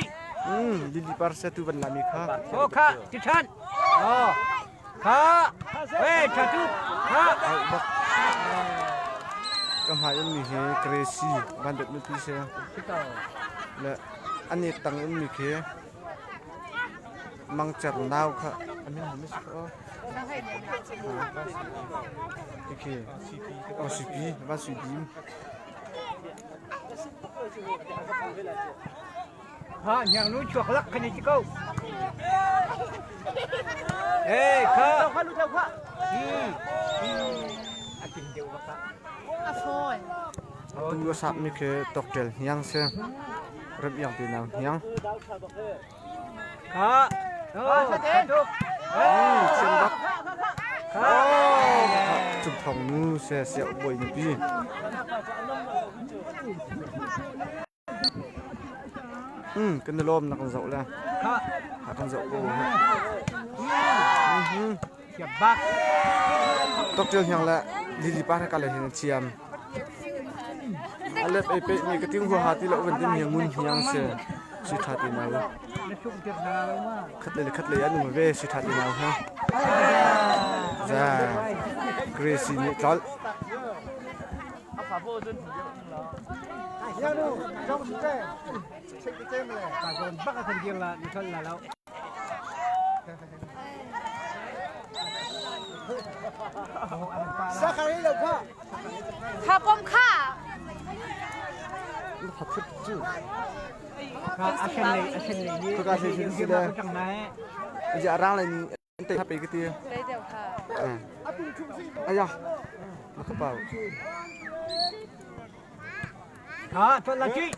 đi par se tu ban la mi kha ô khá chị chan khá ê chả chút khá cầm hai mi he crazy ban được nuôi se là anh ấy tăng mi khe mang chặt nào kha anh ấyไม่ใช่okay oh CP va CP ha nhàng núi chuột lắc cái này chứ câu ê khá khá lúc đâu khá anh tìm điều khá phôi tu sap mi khe toktel hiang se rep yang ti nào hiang khá chả chút sen bak chụp thòng nu se sẹo bồi ni pi cái lom nó còn dậu là con dậu cô chả bạc tóc trường hàng là đi ba cái là hình chiam alep ep mi cái tiếng hoa hati là vấn đề nhiều mun hiang se suy thà thì nào khát lấy ăn mà về suy thà thì nào ha ra crazy ni chol ya no trong cái check mà cả còn bắt thành viên là đi thân là lâu sao khai được không khá bom khá thật sự chứ action này như cái gì gì đây trong này bây giờ ra là anh tay cái tia đây đều khá ai da nó không bảo cho là chi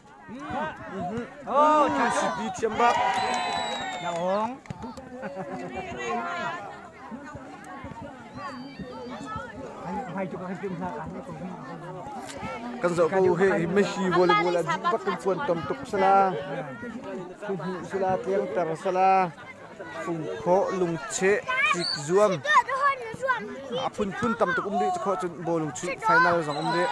ô chả chỉ đi chiêm bạc là uống hai chục hai chục ra kan zo ko he Messi volleyball la bắt con phun tầm tục sala phun sala tiếng tar sala phun kho lung che chik zuam phun tầm tục đi kho chun ball lung chi final zong đi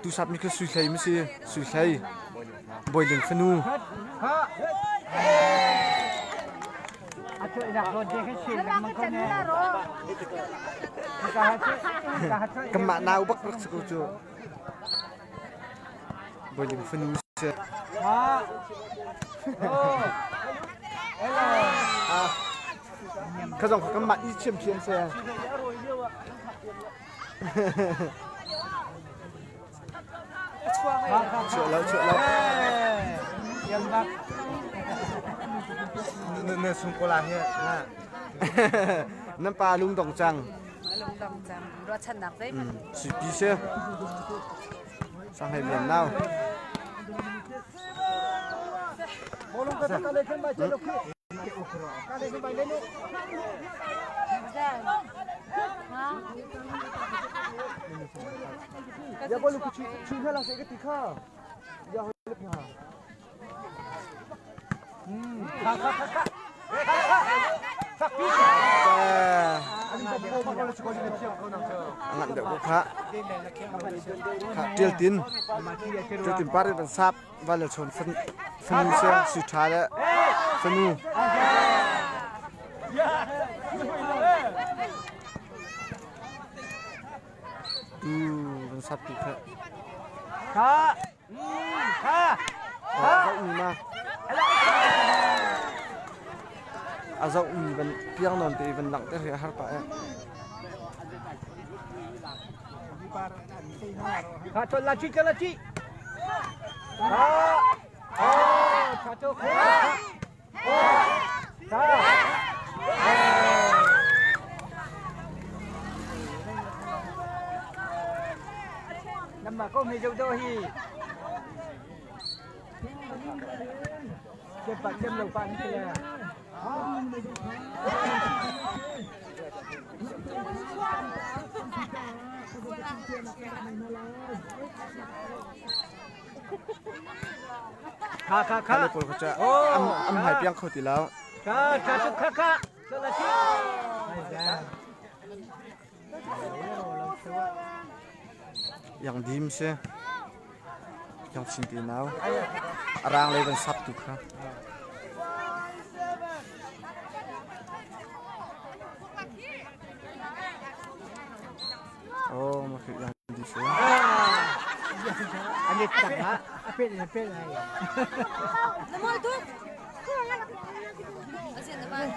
tu sap mi ke sui khai mi si sui khai boiling phanu chơi đặt rồi cái chuyện mà con nghe kam ma nau bak bak su chu boiling phanu se ka jong kam ma i champion se chữa lâu em bác nè sung cô là hết năm pa lung đồng trăng rồi chân nặng đấy suy pi xe sang hai miền nào ya boleh cuci lah saya ketika ya lebih angat dak buka til tin pare ban sap wala chon funu se suthala funu ban sap tu kha kha kha ni ma azau mi ban piang non te ban lang te har pa Kha chon la chi kha to mà có mấy dấu đôi hi chém bạc chém lồng phản thế là khá kháเลยคนจะหายเปียงเขาตีแล้วkhá cho là chiอย่างดีมใช่ยังชินตีนาวร่างเลยเป็นซับตุกครับโอ้มาคืออย่างดีใช่อันนี้จังละเป็นอะไรน้ำมันตุ๊กอาเซียนน้ำมัน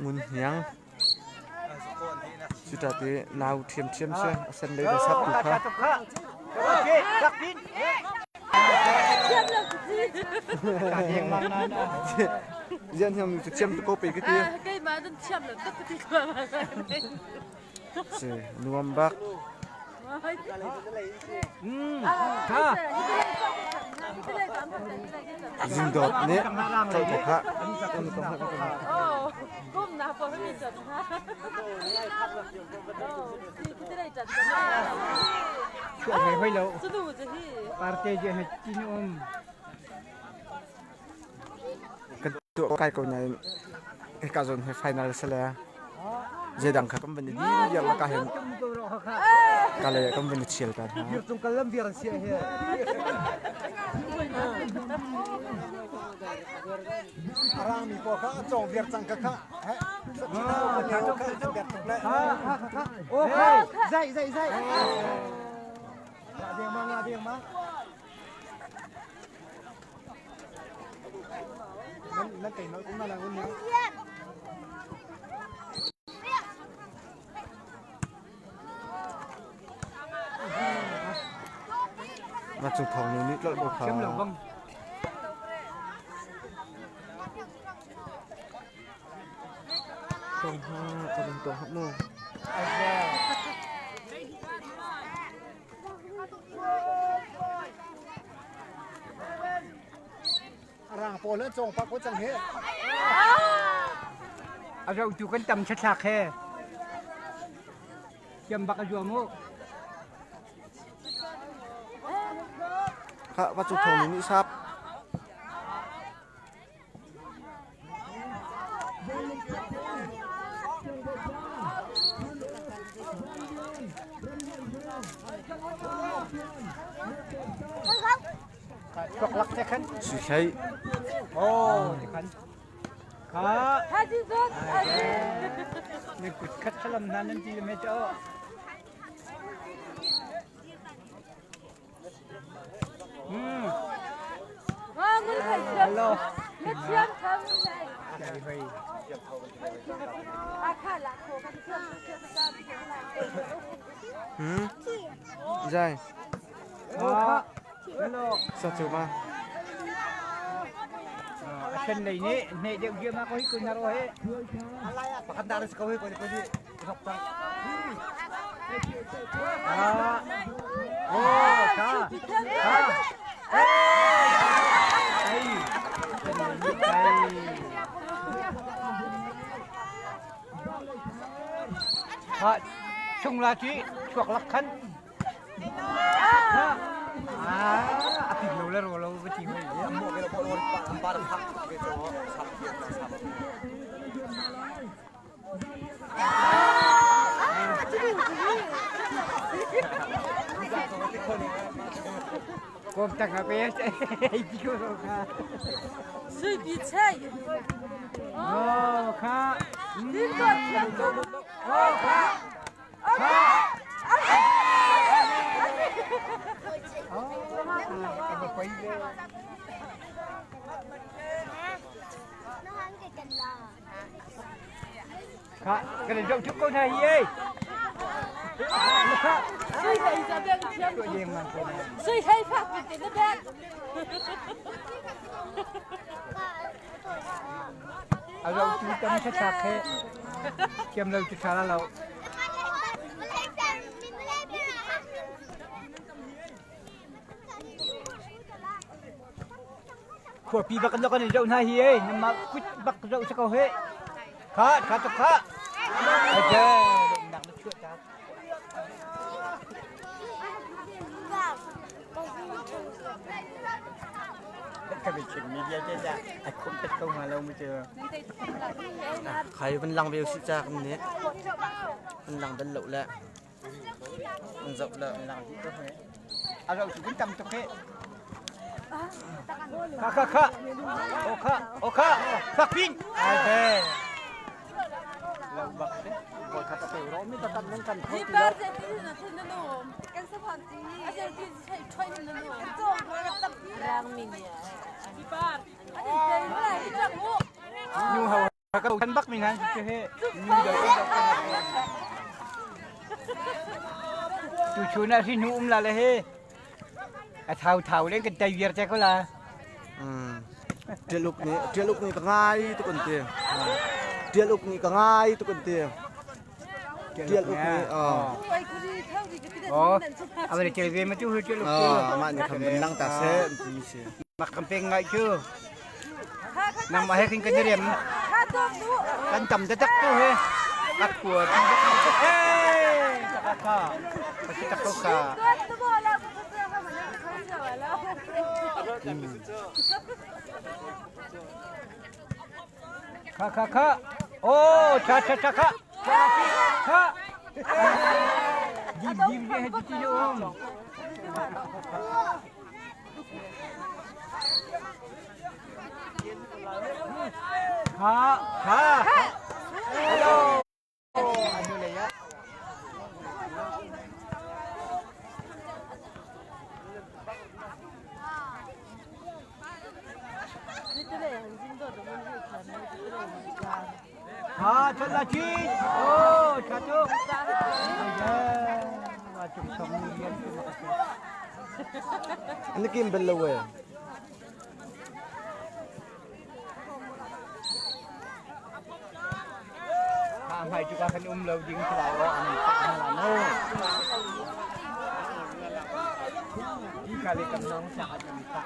งุนยังสุดท้ายนาวเทียมใช่เส้นเลยเป็นซับตุกครับยังมานานยันยังมีเชื่อมตะโกไปกี่ทีใกล้มาต้องเชื่อมเลยต้องติดมาเสียนวมบักยิงดอดเนี่ยเข้าถูกฮะต้องต้องให้เขาโอ้ก้มหน้าพอไม่มีจัดนะที่ได้จัดกันช่วยให้เราสนุกจังที่ปาร์ตี้จะให้กินกันตัวใกล้กันในการจนให้ไฟนอลเสร็จแล้วเจดังค่ะก็เป็นดีอย่างละกันเห็นกันเลยก็เป็นเชียร์กันฮะยืดตรงกันเริ่มเบียร์เสียเฮ้อารามมีพวกเขาจงเบียร์จังกันฮะสักทีเราเบียร์จังกันเลยโอเคใจเดียงมานั่นเก่งน้อยกุ้งน่ารักคนนี้มาจุดทองนี้ก็บอกเขาตรงห้าตรงตัวครับนู่นร่างโปเล่จงปักวัดจังเฮเราจูกันจำชัดๆแค่จำบักจัวมุครับวัตถุทองนี้ทราบตกลักแค่ขันสุดท้ายโอ้ขันถ้าที่สุดนี่กุดคัดขลังนั้นนั่นที่ไม่เจอว่ามึงใครเชื่อมไม่เชื่อมทำไงอาคาละโคกันเชื่อมตามที่อะไรใช่ฮัลโหลสัตว์มาเช่นนี้เนี่ยเดี๋ยวเกี่ยวมาก็ให้คุณนะรู้เหรออะไรอ่ะปากกันดาร์สก็ให้คนนี้รับตังโอ้ค่ะช่วงลาจีช่วงลักขันapi loler walau kecil ni. Ambo kalau boleh ampar hak gitu. Cô tặng ở bé chưa khá. Suy bị chạy. Khá. Đi con. Khá. Cái này rau chúc con này gì? Suy thấy ra bên trên. Suy thấy phát bị tiền nó bên. Rau chúc tâm sẽ sạc hết. Kiếm lâu chúc khá là lâu. Của pi bạc nó con rau này gì? Nhưng mà quýt bạc rau sẽ có hết. Khá chúc khá. Ok, đừng nặng nó chuột ra. Cái việc chuyện media chứ dạ, không tất công mà lâu mới chưa. Khai vẫn lăng về sĩ cha không nhé. Vẫn lăng vẫn lậu lẹ. Vẫn rộng lẹ. Làm gì tốt hết. Rau chỉ cũng 100 chục hết. Khá. Ô khá. Phát pin. Ok. Lâu bậc đấy. Rồi khá tập rồi mới tập nâng cần. Đi ba giờ đi là thiên nó nổ. Cái số phận gì? Bây giờ đi chạy chơi nó nổ. Cái rồi nó tập rang mình nhỉ. Đi ba. Anh chơi lại đi chẳng ngủ. Nhu hầu các thân bắc mình hả? Chưa hết. Nhu đầu chú na xin nụ là hết. Thảo lên cái tay việt cho có là. Dia lúc này có ngay tôi cần tiền. Dia lúc này có ngay tôi cần tiền. Dia lúc này à bây giờ chơi game mà chú chơi lúc mà này không mình năng ta sẽ gì sẽ. Mặc camping ngay chưa? Nằm mà hết kinh cái điểm. Canh cầm cho chắc chú hết. Bắt của pasti tak kau kah? Kak. Oh, kak. Kak. Dim dia hati dia om. Kak. Hello. Ano le ya? Chốt là chi. Chốt. Và chúng sống như yên. Anh kim bên lâu rồi. Hai juga kan lâu ding selalu ano. Di kali kenong sangat bisa.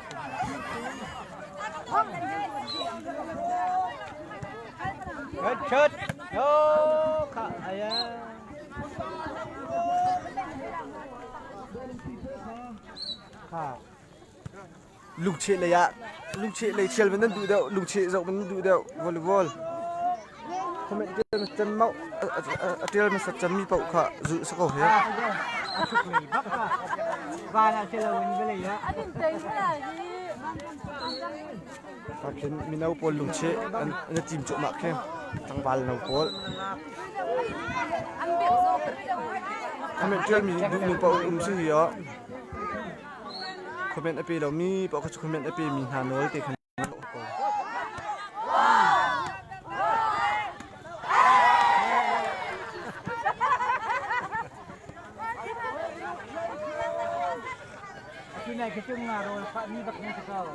Chốt. Yo kak ayah. Lục chị lấy ạ. Lục chị lấy chiều vẫn đủ đậu. Lục chị rộng vẫn đủ đậu. Volleyball. Không biết tiêu mình chân mẫu. Tiêu mình sạch chân mi bậu khả. Dự sẽ có hết. Và là chơi lâu như vậy á. Và khiến Mino Paul lục chị. Anh tìm chỗ mạc thêm. Thằng bà là nấu Paul. Anh biết tiêu mình bậu sư gì đó. Comment epi lo mi bậu có comment epi mình hà nội thì Cái này cái chung là rồi phạm vi bậc như thế nào?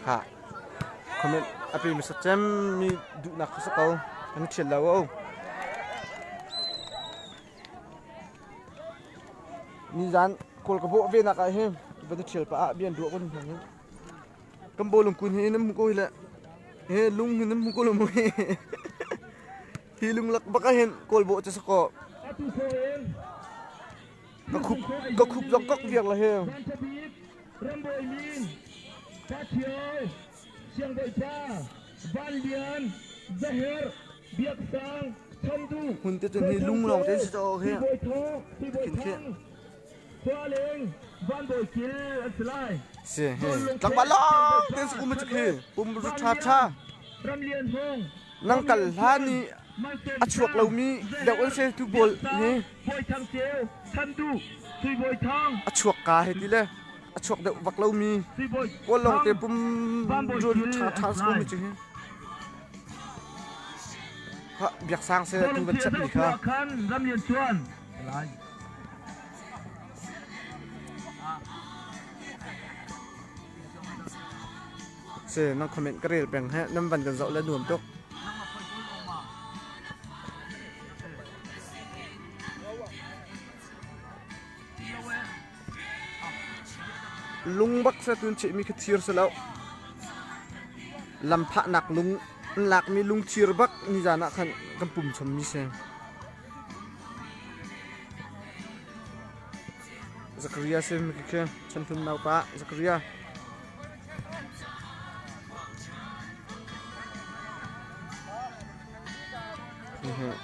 Ha. Comment api mi sacem mi du nak sa kau. Anh chill lâu không? Ni zan kol ka bo ve nak ai hem. Ba chill pa bian du kon thang. Kam bo lung kun he nam ko hila. He lung nam ko lum he. Hi lung lak ba ka hen kol bo cha sa ko. Có khúc dòng cóc việc là heo. Rambo Min, Katio, Siang Boipa, Van Lian, Zahir, Biak Sang, หุ่นเต้นนี่ลุงลองเต้นสิโอเคกินแค่เสียเฮ้จังหวะล้อเต้นสกุลมันจะคือปุ่มรุชาชานั่งกันล้านี่อัดชวกเรามีเดี๋ยวอันเซทุบอลนี่อัดชวกกาเฮติเลยอัดชวกเดี๋ยววักเรามีบอลลงเตะปุ่มรุชาชาสกุลมันจะคือฮะเบียกสร้างเสียทุบันชัดนี่ครับเสียน้องคอมเมนต์ก็เรียบแบ่งให้น้ำวันกันเจาะและหน่วมตกลุงบักเสตุนเชมีขทีร์สแล้วลำพะหนักลุงหลักมีลุงทีร์บักนี่จานะขันกำปุ่มชมมีเสียงซักริยาเสียมีแค่ฉันทุ่มนาวปะซักริยา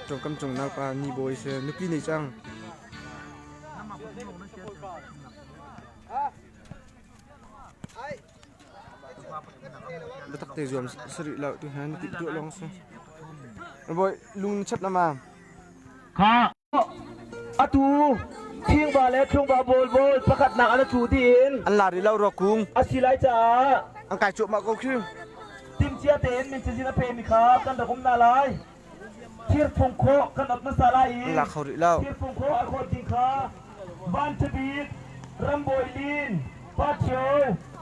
จงกำจงนาวปะนี่บอยเสียนึกยี่นี่จังบัตักเตะรวมสริแล้วตัวหันติดตัวลองสิบอยลุงชัดละมาค่ะอาตูเที่ยงบาแล้วช่วงบาโบลประกาศหนักอันจูดินอันลาดิเล่ารอกุ้งอาศิไลจ้าอังไก่จุมาก็คือทีมเชียร์เต็นมินซินาเพมิครับกันแต่ผมนาลายเชียร์ฟงโคกันอับนัสลายหลักเขาดิเล่าเชียร์ฟงโคไอโคจิงค่ะบ้านทบีดรัมโบยลินปาโช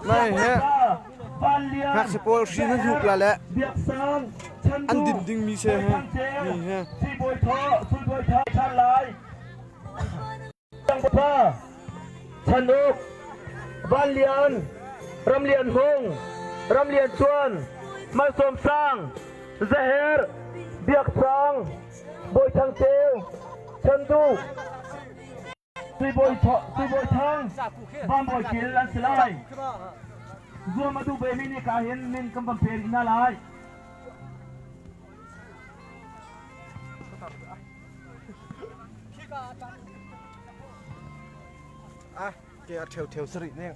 ไม่ฮะฮักสปอร์ชีนถูกแล้วแหละอันดินดิงมีเชฮะนี่ฮะที่บอยท้อที่บอยท้อชันลายจังหวัดชนุกบ้านเลียนรำเลียนหงรำเลียนชวนมาสมสร้างเซเฮร์เบียกสังบอยทางเจวชันดูที่บอยท้อที่บอยทางบ้านบอยกินลันสไลซัวมาดูเบมินี่กาเห็นมินกำบังเพลินอะไรอ่ะเกี่ยวเทียวสริเนี่ย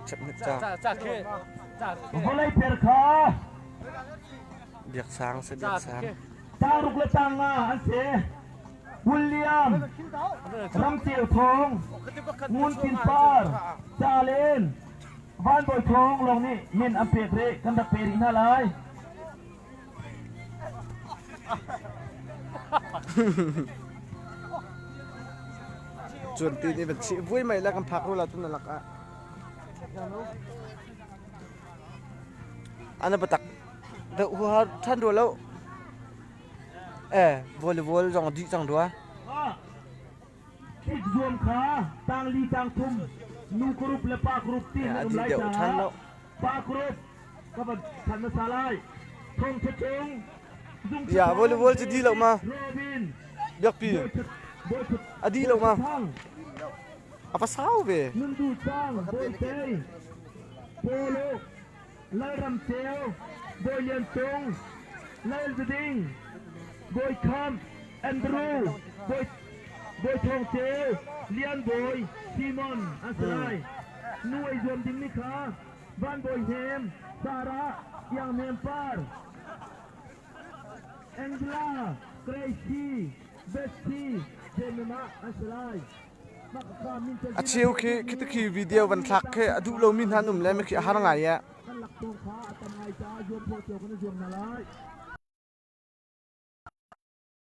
จับนึกจ้าอะไรเปิดขาเบียกสางเสียเบียกสางตาลุกละตังอ่ะอันเสวิลเลียมรำเตียวทองมูนกินปาร์จาเลนบ้านบอยทองลงนี่มินอัมเปียกเรกันดับเปรีน่าไรจวนตีนี่เป็นชีวิตใหม่แล้วกันพักรู้แล้วทุนนั่นหลักอ่ะอันนั้นประตักเดี๋ยวหัวท่านดูแล้ววอลเลย์บอลจังดีจังด้วยคิดรวมขาต่างลีต่างทุ่มนูกรุปและปากรุปตีนอุ้มไหลจ่าปากรุปก็เป็นทันสาลายทงชงอย่าวอลเลย์บอลจะดีหรอมาเบียกปีอดีหรอมาapa sabe นุ่นดูจังโบยเตยโปโลไล่รำเซลโบยเลียนตงไล่สดิงโบยคอมแอนดรูโบยทองเซลเลียนโบยซีมอนอัสไลนุ่ยรวมดิงนิคาบ้านโบยเฮมซาร่ายังเนมปาร์แองเจล่าเกรซี่เบสซี่เจมินาอัสไลอาเชียวคือคิดถึงวิดีโอวันทักแค่ดูเรามินทันนุ่มแล้วไม่คิดหาอะไรอ่ะ